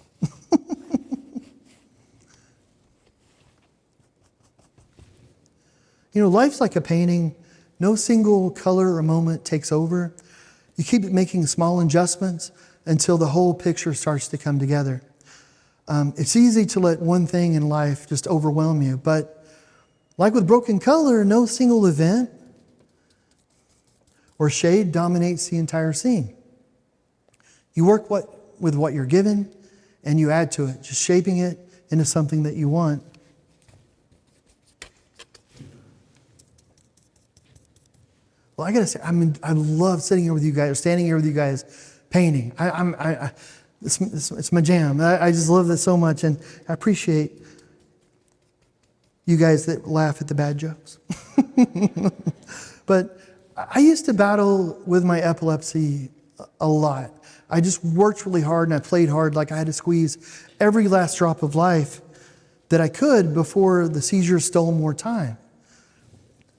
Life's like a painting. No single color or moment takes over. You keep making small adjustments until the whole picture starts to come together. It's easy to let one thing in life just overwhelm you, but like with broken color, no single event or shade dominates the entire scene. You work with what you're given and you add to it, just shaping it into something that you want. Well, I gotta say, I love sitting here with you guys, or standing here with you guys, painting. It's my jam. I just love this so much, and I appreciate you guys that laugh at the bad jokes. But I used to battle with my epilepsy a lot. I just worked really hard, and I played hard, like I had to squeeze every last drop of life that I could before the seizures stole more time.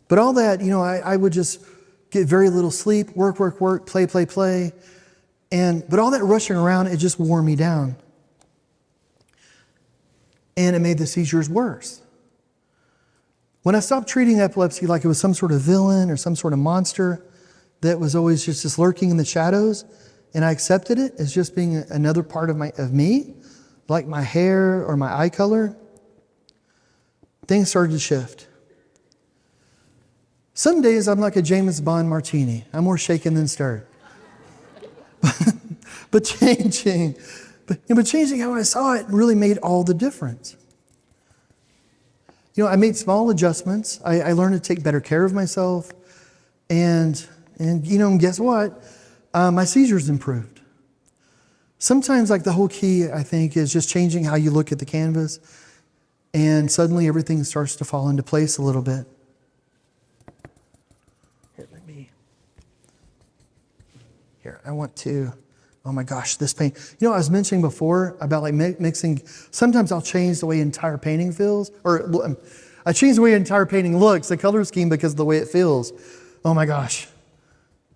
But all that, I would just get very little sleep, work, play. But all that rushing around, it just wore me down. And it made the seizures worse. When I stopped treating epilepsy like it was some sort of villain or some sort of monster that was always just lurking in the shadows, and I accepted it as just being another part of me, like my hair or my eye color, things started to shift. Some days I'm like a James Bond martini. I'm more shaken than stirred. But changing how I saw it really made all the difference. I made small adjustments. I learned to take better care of myself. And guess what? My seizures improved. Sometimes the whole key, I think, is just changing how you look at the canvas. And suddenly everything starts to fall into place a little bit. Here, I want to, oh my gosh, this paint. I was mentioning before about mixing. Sometimes I'll change the way an entire painting feels, or I change the way an entire painting looks, the color scheme, because of the way it feels. Oh my gosh,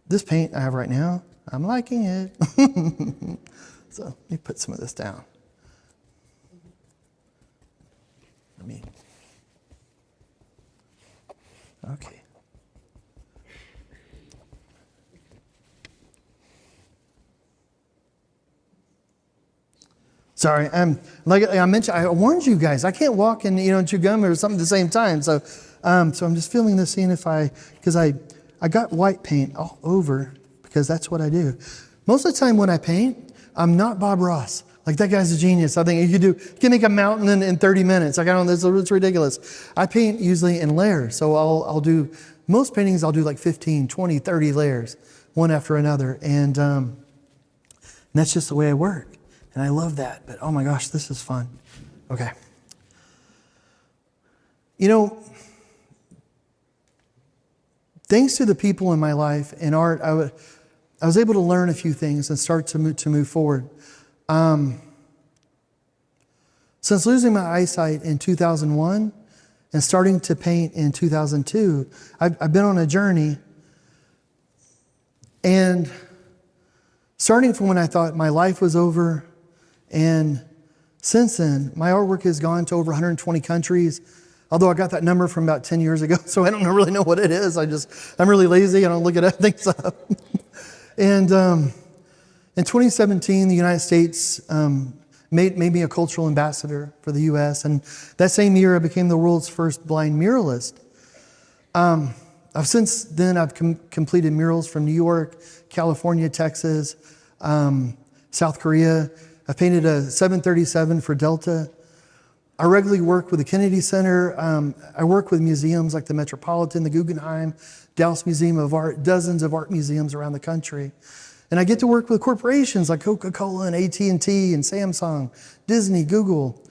this paint I have right now, I'm liking it. So let me put some of this down. Okay. Sorry, like I mentioned, I warned you guys. I can't walk and chew gum or something at the same time. So I'm just filming this, seeing because I got white paint all over because that's what I do. Most of the time when I paint, I'm not Bob Ross. Like that guy's a genius. I think you can make a mountain in 30 minutes. Like it's ridiculous. I paint usually in layers. So I'll do most paintings. I'll do like 15, 20, 30 layers, one after another, and that's just the way I work. And I love that, but oh my gosh, this is fun. Okay. Thanks to the people in my life in art, I was able to learn a few things and start to move forward. Since losing my eyesight in 2001, and starting to paint in 2002, I've been on a journey. And starting from when I thought my life was over, and since then, my artwork has gone to over 120 countries. Although I got that number from about 10 years ago, so I don't really know what it is. I'm really lazy. I don't look at things up. And in 2017, the United States made me a cultural ambassador for the U.S. And that same year, I became the world's first blind muralist. Since then, I've completed murals from New York, California, Texas, South Korea. I've painted a 737 for Delta. I regularly work with the Kennedy Center. I work with museums like the Metropolitan, the Guggenheim, Dallas Museum of Art, dozens of art museums around the country. And I get to work with corporations like Coca-Cola and AT&T and Samsung, Disney, Google.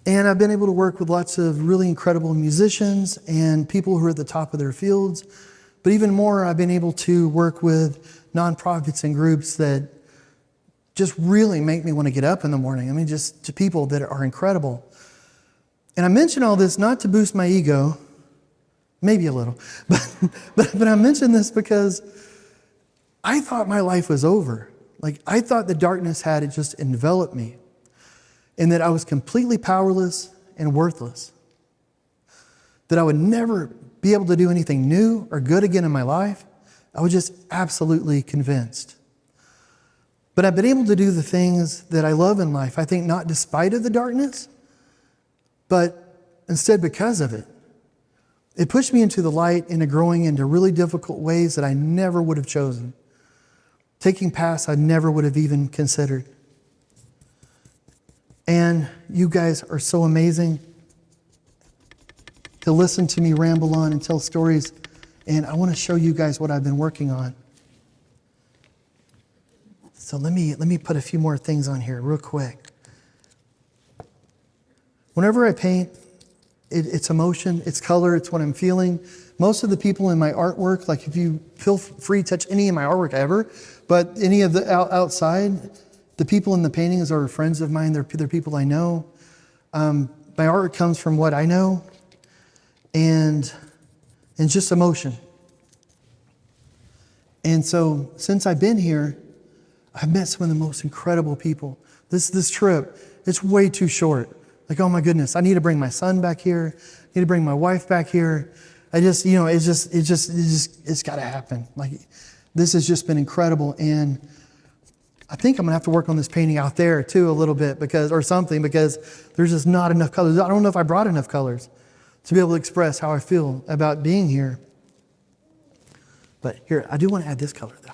And I've been able to work with lots of really incredible musicians and people who are at the top of their fields. But even more, I've been able to work with nonprofits and groups that just really make me want to get up in the morning. I mean, just to people that are incredible. And I mention all this not to boost my ego, maybe a little, but I mention this because I thought my life was over. Like, I thought the darkness had just enveloped me, and that I was completely powerless and worthless. That I would never be able to do anything new or good again in my life. I was just absolutely convinced. But I've been able to do the things that I love in life, I think not despite of the darkness, but instead because of it. It pushed me into the light and growing into really difficult ways that I never would have chosen. Taking paths I never would have even considered. And you guys are so amazing to listen to me ramble on and tell stories. And I want to show you guys what I've been working on. So let me put a few more things on here real quick. Whenever I paint, it's emotion, it's color, it's what I'm feeling. Most of the people in my artwork, like if you feel free to touch any of my artwork ever, but any of the outside, the people in the paintings are friends of mine. They're people I know. My art comes from what I know and just emotion. And so since I've been here, I've met some of the most incredible people. This trip, it's way too short. Like, oh my goodness, I need to bring my son back here. I need to bring my wife back here. It's got to happen. Like, this has just been incredible. And I think I'm gonna have to work on this painting out there too a little bit because there's just not enough colors. I don't know if I brought enough colors to be able to express how I feel about being here. But here, I do want to add this color though.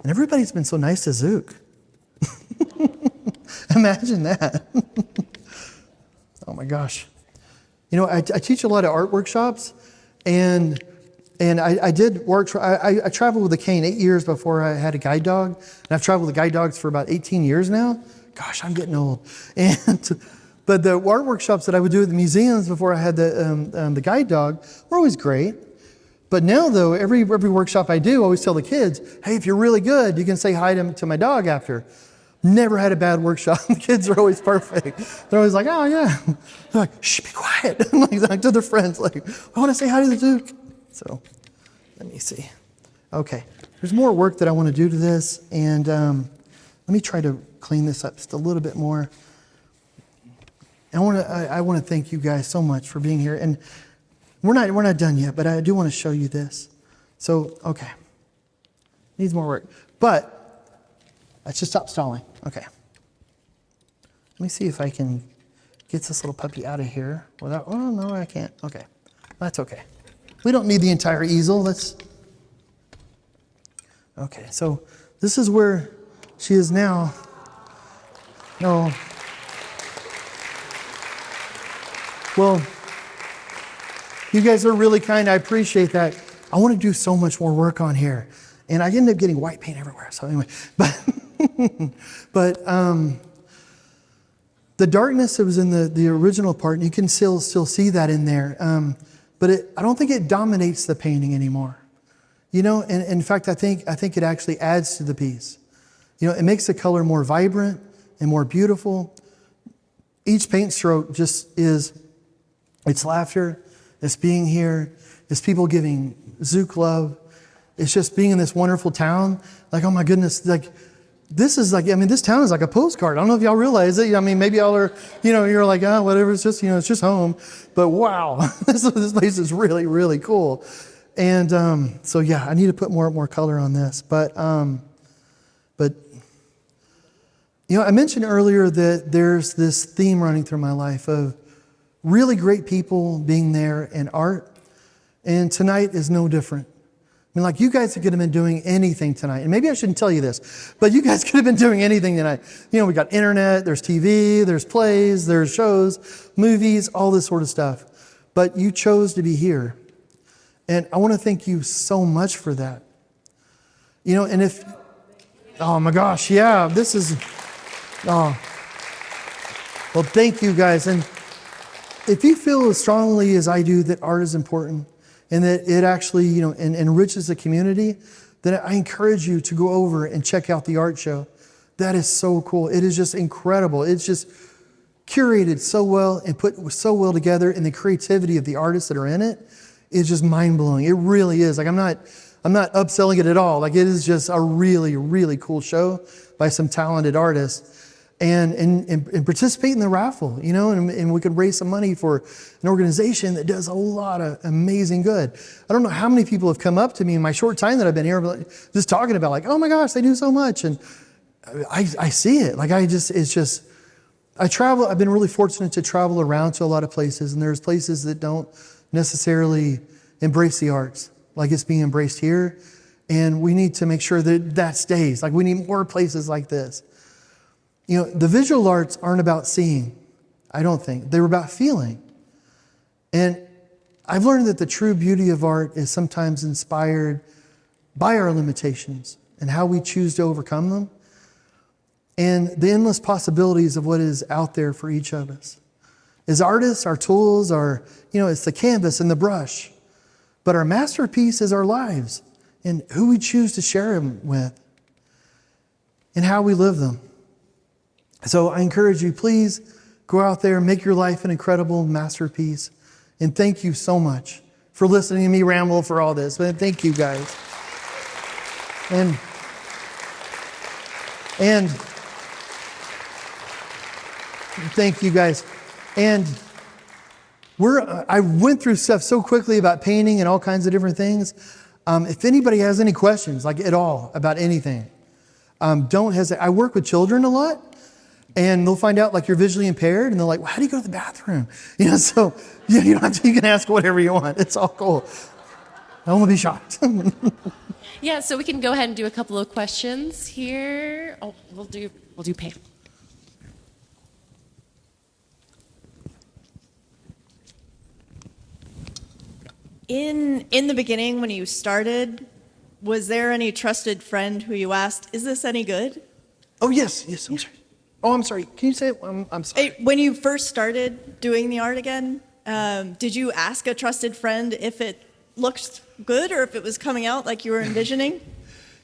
And everybody's been so nice to Zook. Imagine that. Oh my gosh. You know, I teach a lot of art workshops, and I did work. I traveled with a cane 8 years before I had a guide dog, and I've traveled with guide dogs for about 18 years now. Gosh, I'm getting old. But the art workshops that I would do at the museums before I had the guide dog were always great. But now, though, every workshop I do, I always tell the kids, hey, if you're really good, you can say hi to my dog after. Never had a bad workshop. The kids are always perfect. They're always like, oh, yeah. They're like, shh, be quiet. like to their friends, like, I want to say hi to the Duke. So let me see. Okay, there's more work that I want to do to this. And let me try to clean this up just a little bit more. I want to thank you guys so much for being here. And we're not done yet, but I do want to show you this. So, okay. Needs more work. But let's just stop stalling. Okay. Let me see if I can get this little puppy out of here without, oh, no, I can't. Okay. That's okay. We don't need the entire easel. Okay, so this is where she is now. No. Well, you guys are really kind. I appreciate that. I want to do so much more work on here. And I ended up getting white paint everywhere. So anyway, but the darkness that was in the original part, and you can still see that in there. But I don't think it dominates the painting anymore. You know, and in fact, I think it actually adds to the piece. You know, it makes the color more vibrant. and more beautiful. Each paint stroke just is, it's laughter, it's being here, it's people giving Zook love. It's just being in this wonderful town. Like, oh my goodness, like, this is like, I mean, this town is like a postcard. I don't know if y'all realize it. I mean, maybe y'all are, you're like, oh, whatever, it's just, it's just home. But wow, this place is really, really cool. And so, yeah, I need to put more color on this. But I mentioned earlier that there's this theme running through my life of really great people being there and art. And tonight is no different. I mean, like, you guys could have been doing anything tonight. And maybe I shouldn't tell you this, but you guys could have been doing anything tonight. We got internet, there's TV, there's plays, there's shows, movies, all this sort of stuff. But you chose to be here. And I want to thank you so much for that. And if, oh my gosh, yeah, this is, well, thank you guys. And if you feel as strongly as I do that art is important, and that it actually, enriches the community, then I encourage you to go over and check out the art show. That is so cool. It is just incredible. It's just curated so well and put so well together, and the creativity of the artists that are in it is just mind-blowing. It really is. Like, I'm not upselling it at all. Like, it is just a really, really cool show by some talented artists. And participate in the raffle, and we could raise some money for an organization that does a lot of amazing good. I don't know how many people have come up to me in my short time that I've been here, just talking about, like, oh my gosh, they do so much. And I see it. Like, I travel. I've been really fortunate to travel around to a lot of places, and there's places that don't necessarily embrace the arts like it's being embraced here. And we need to make sure that stays. Like, we need more places like this. The visual arts aren't about seeing, I don't think. They're about feeling. And I've learned that the true beauty of art is sometimes inspired by our limitations and how we choose to overcome them, and the endless possibilities of what is out there for each of us. As artists, our tools are, it's the canvas and the brush. But our masterpiece is our lives and who we choose to share them with and how we live them. So I encourage you, please go out there, make your life an incredible masterpiece. And thank you so much for listening to me ramble for all this. But thank you, guys. And thank you, guys. And I went through stuff so quickly about painting and all kinds of different things. If anybody has any questions, like at all, about anything, don't hesitate. I work with children a lot. And they'll find out, like, you're visually impaired, and they're like, well, how do you go to the bathroom? So you don't have to, you can ask whatever you want. It's all cool. I won't be shocked. Yeah, so we can go ahead and do a couple of questions here. Oh, we'll do paint. In the beginning, when you started, was there any trusted friend who you asked, is this any good? Oh, yes, I'm sorry. Oh, I'm sorry. Can you say it? I'm sorry. When you first started doing the art again, did you ask a trusted friend if it looked good or if it was coming out like you were envisioning?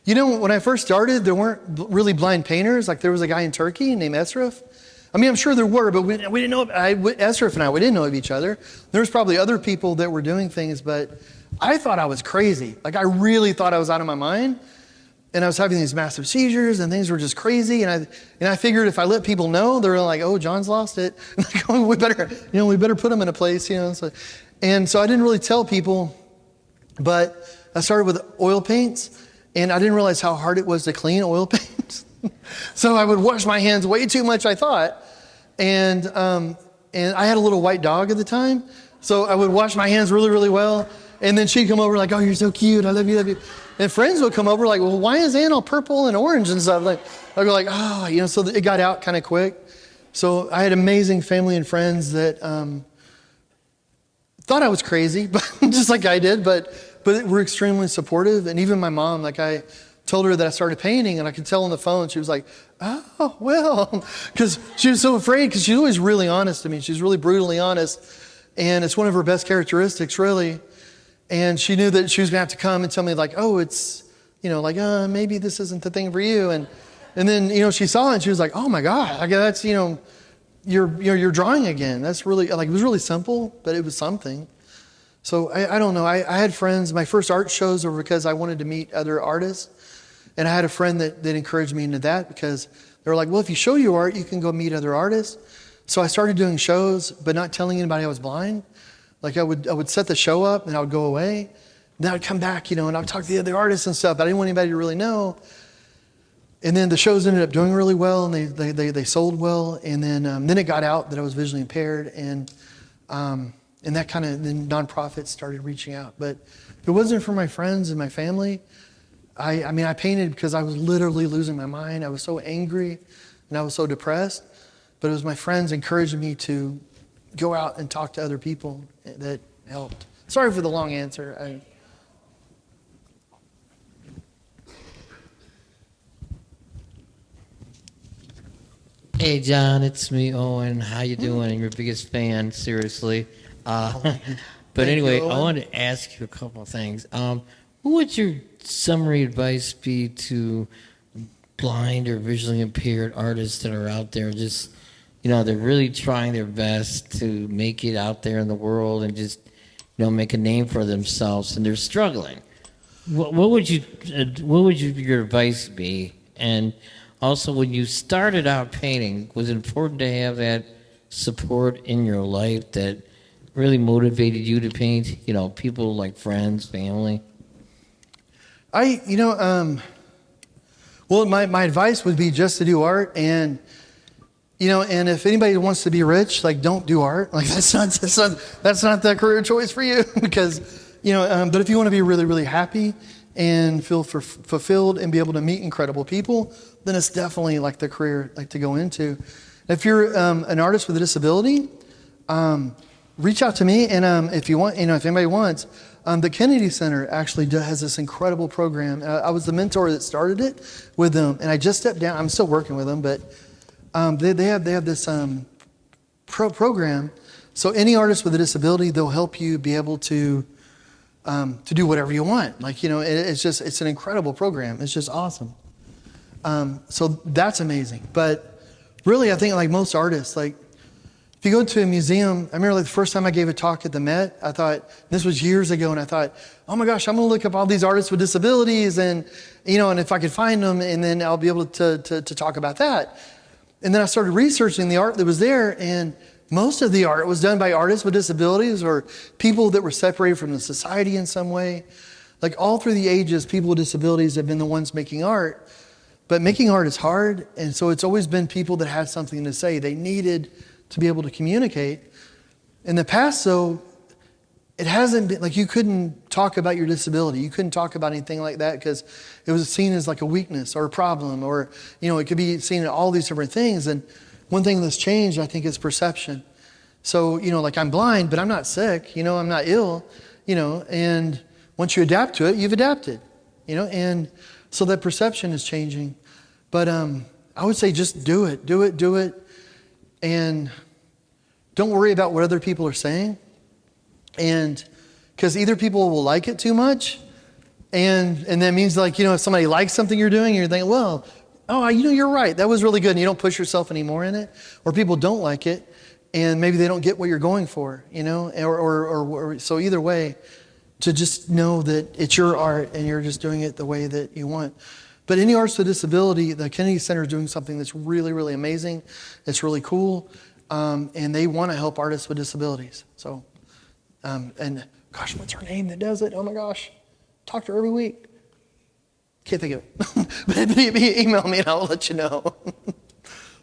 When I first started, there weren't really blind painters. Like, there was a guy in Turkey named Esraf. I mean, I'm sure there were, but we didn't know. Esraf and I, we didn't know of each other. There was probably other people that were doing things, but I thought I was crazy. Like, I really thought I was out of my mind. And I was having these massive seizures, and things were just crazy. And I figured if I let people know, they're like, "Oh, John's lost it. Like, oh, we better put him in a place." So I didn't really tell people. But I started with oil paints, and I didn't realize how hard it was to clean oil paints. So I would wash my hands way too much, I thought. And I had a little white dog at the time, so I would wash my hands really, really well. And then she'd come over like, "Oh, you're so cute. I love you, love you." And friends would come over like, "Well, why is Ann all purple and orange and stuff?" Like, I'd go like, "Oh," so it got out kind of quick. So I had amazing family and friends that thought I was crazy, but just like I did, but were extremely supportive. And even my mom, like, I told her that I started painting, and I could tell on the phone, she was like, "Oh, well," because she was so afraid, because she's always really honest to me. She's really brutally honest, and it's one of her best characteristics, really. And she knew that she was going to have to come and tell me, like, "Oh, it's, maybe this isn't the thing for you." And And then, she saw it and she was like, oh my God, that's, you're drawing again. That's really, it was really simple, but it was something. So I don't know. I had friends, my first art shows were because I wanted to meet other artists. And I had a friend that encouraged me into that because they were like, well, if you show your art, you can go meet other artists. So I started doing shows, but not telling anybody I was blind. Like I would set the show up and I would go away. Then I'd come back, and I would talk to the other artists and stuff, but I didn't want anybody to really know. And then the shows ended up doing really well, and they sold well. And then it got out that I was visually impaired, and that kind of, then nonprofits started reaching out. But if it wasn't for my friends and my family, I painted because I was literally losing my mind. I was so angry and I was so depressed. But it was my friends encouraging me to go out and talk to other people that helped. Sorry for the long answer. Hey John, it's me, Owen. How you doing? I'm your biggest fan, seriously. But anyway, I wanted to ask you a couple of things. What would your summary advice be to blind or visually impaired artists that are out there just, they're really trying their best to make it out there in the world and just, make a name for themselves, and they're struggling? What would your advice be? And also, when you started out painting, was it important to have that support in your life that really motivated you to paint? People like friends, family? Well, my advice would be just to do art, and and if anybody wants to be rich, don't do art. That's not the career choice for you because but if you want to be really, really happy and feel fulfilled and be able to meet incredible people, then it's definitely the career to go into. If you're an artist with a disability, reach out to me, and if you want, if anybody wants, the Kennedy Center actually has this incredible program. I was the mentor that started it with them, and I just stepped down. I'm still working with them, but they have this program. So any artist with a disability, they'll help you be able to do whatever you want. It's an incredible program. It's just awesome. So that's amazing. But really, I think most artists, if you go to a museum, I remember the first time I gave a talk at the Met, I thought, this was years ago, and I thought, oh my gosh, I'm going to look up all these artists with disabilities, and and if I could find them, and then I'll be able to talk about that. And then I started researching the art that was there, and most of the art was done by artists with disabilities or people that were separated from the society in some way. All through the ages, people with disabilities have been the ones making art. But making art is hard, and so it's always been people that had something to say. They needed to be able to communicate. In the past, though, it hasn't been, you couldn't talk about your disability. You couldn't talk about anything like that because it was seen as a weakness or a problem, or, it could be seen as all these different things. And one thing that's changed, I think, is perception. So, I'm blind, but I'm not sick, I'm not ill, and once you adapt to it, you've adapted, and so that perception is changing. But I would say just do it, and don't worry about what other people are saying. And because either people will like it too much, and that means if somebody likes something you're doing, you're thinking, well, you're right, that was really good, and you don't push yourself anymore in it. Or people don't like it, and maybe they don't get what you're going for, or so either way, to just know that it's your art and you're just doing it the way that you want. But any artist with disability, the Kennedy Center is doing something that's really, really amazing. It's really cool, and they want to help artists with disabilities. So, and gosh, what's her name that does it? Oh my gosh, talk to her every week. Can't think of it. But email me and I'll let you know.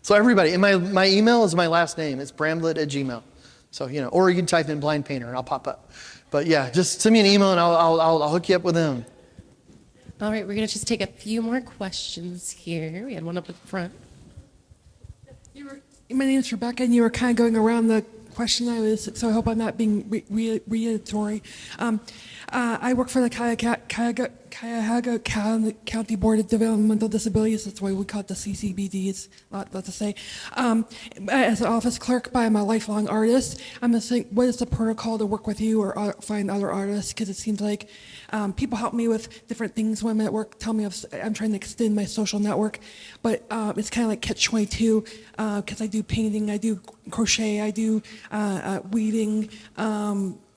So everybody, and my email is my last name. It's Bramblitt@gmail. So, or you can type in blind painter and I'll pop up. But yeah, just send me an email and I'll hook you up with them. All right, we're going to just take a few more questions here. We had one up at the front. My name is Rebecca, and you were kind of going around the question so I hope I'm not being reiteratory. I work for the Cuyahoga County Board of Developmental Disabilities. That's why we call it the CCBD. It's a lot to say. As an office clerk, but I'm a lifelong artist. I'm just saying, what is the protocol to work with you or find other artists? Because it seems like people help me with different things when I'm at work, tell me I'm trying to extend my social network. But it's kind of like catch-22 because I do painting, I do crochet, I do weaving.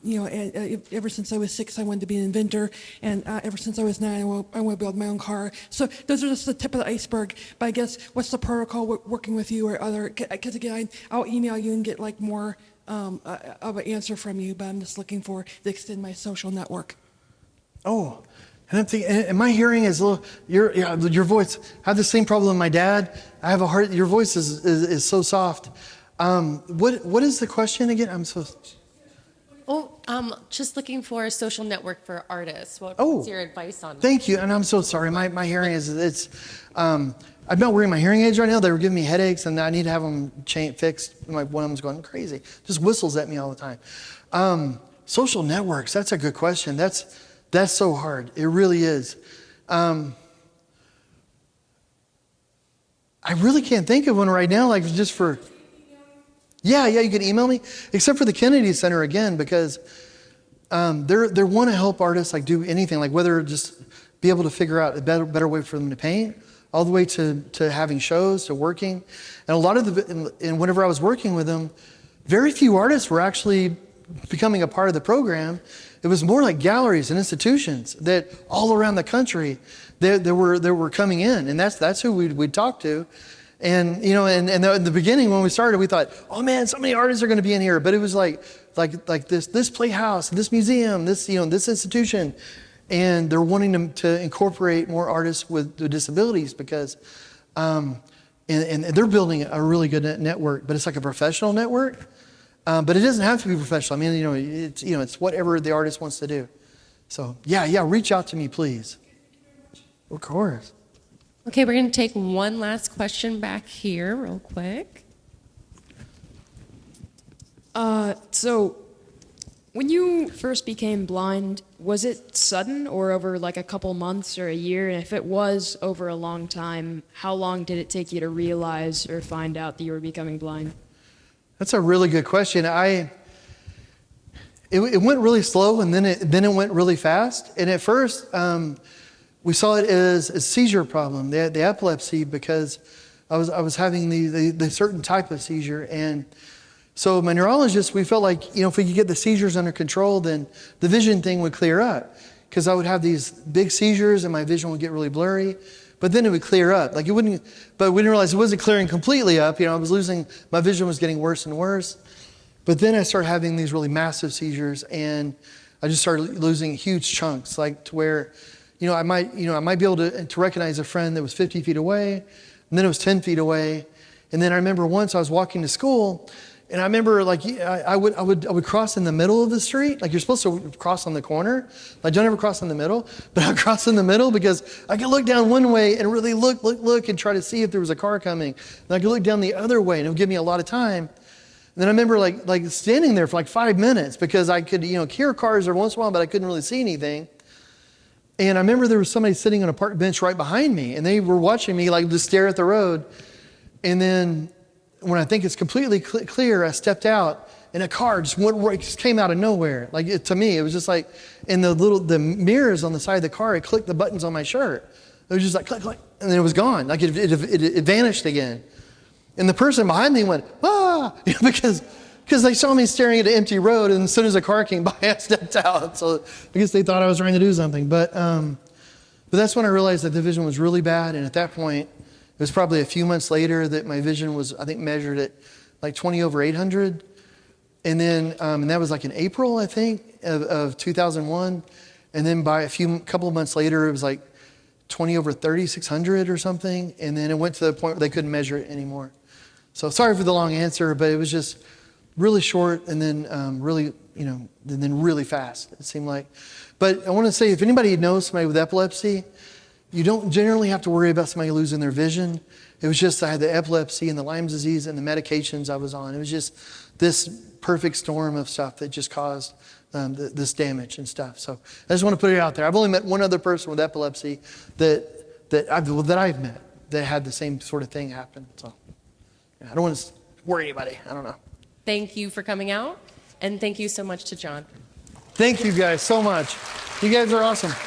Ever since I was 6, I wanted to be an inventor, and ever since I was 9, I want to build my own car. So those are just the tip of the iceberg. But I guess what's the protocol working with you or other? Because again, I'll email you and get like more of an answer from you. But I'm just looking for to extend my social network. Oh, and I'm thinking, and my hearing is a little. Your voice. I have the same problem with my dad. I have a heart. Your voice is so soft. What is the question again? I'm so. Just looking for a social network for artists. What's your advice on that? Thank you, and I'm so sorry. My hearing I'm not wearing my hearing aids right now. They were giving me headaches, and I need to have them fixed. One of them's going crazy. Just whistles at me all the time. Social networks. That's a good question. That's so hard. It really is. I really can't think of one right now. Like just for. Yeah, you can email me. Except for the Kennedy Center again, because they want to help artists like do anything, like whether just be able to figure out a better way for them to paint, all the way to having shows, to working. And a lot of and whenever I was working with them, very few artists were actually becoming a part of the program. It was more like galleries and institutions that all around the country that were coming in, and that's who we'd talk to. And in the beginning when we started, we thought, oh man, so many artists are going to be in here. But it was like this playhouse, this museum, this institution, and they're wanting to incorporate more artists with disabilities because, and they're building a really good network. But it's like a professional network, but it doesn't have to be professional. I mean, it's whatever the artist wants to do. So yeah, reach out to me, please. Of course. Okay, we're going to take one last question back here real quick. So when you first became blind, was it sudden or over like a couple months or a year? And if it was over a long time, how long did it take you to realize or find out that you were becoming blind? That's a really good question. It went really slow, and then it went really fast. And at first, we saw it as a seizure problem, the epilepsy, because I was having the certain type of seizure. And so my neurologist, we felt like, if we could get the seizures under control, then the vision thing would clear up. Because I would have these big seizures and my vision would get really blurry. But then it would clear up. Like it wouldn't, but we didn't realize it wasn't clearing completely up. I was losing, my vision was getting worse and worse. But then I started having these really massive seizures, and I just started losing huge chunks, like to where, I might be able to recognize a friend that was 50 feet away, and then it was 10 feet away. And then I remember once I was walking to school, and I remember I would cross in the middle of the street. Like you're supposed to cross on the corner. Like don't ever cross in the middle. But I would cross in the middle because I could look down one way and really look and try to see if there was a car coming. And I could look down the other way, and it would give me a lot of time. And then I remember like standing there for like 5 minutes because I could hear cars every once in a while, but I couldn't really see anything. And I remember there was somebody sitting on a park bench right behind me, and they were watching me like just stare at the road. And then when I think it's completely clear, I stepped out, and a car just came out of nowhere. Like to me, it was just like in the mirrors on the side of the car, it clicked the buttons on my shirt. It was just like click, click, and then it was gone. Like it vanished again. And the person behind me went, because they saw me staring at an empty road, and as soon as a car came by, I stepped out. So I guess they thought I was trying to do something. But that's when I realized that the vision was really bad. And at that point, it was probably a few months later that my vision was, I think, measured at like 20/800. And then, and that was like in April, I think, of 2001. And then by couple of months later, it was like 20/3600 or something. And then it went to the point where they couldn't measure it anymore. So sorry for the long answer, but it was just really short and then and then really fast, it seemed like. But I want to say, if anybody knows somebody with epilepsy, you don't generally have to worry about somebody losing their vision. It was just I had the epilepsy and the Lyme disease and the medications I was on. It was just this perfect storm of stuff that just caused this damage and stuff. So I just want to put it out there. I've only met one other person with epilepsy that I've met that had the same sort of thing happen. So yeah, I don't want to worry anybody. I don't know. Thank you for coming out, and thank you so much to John. Thank you guys so much. You guys are awesome.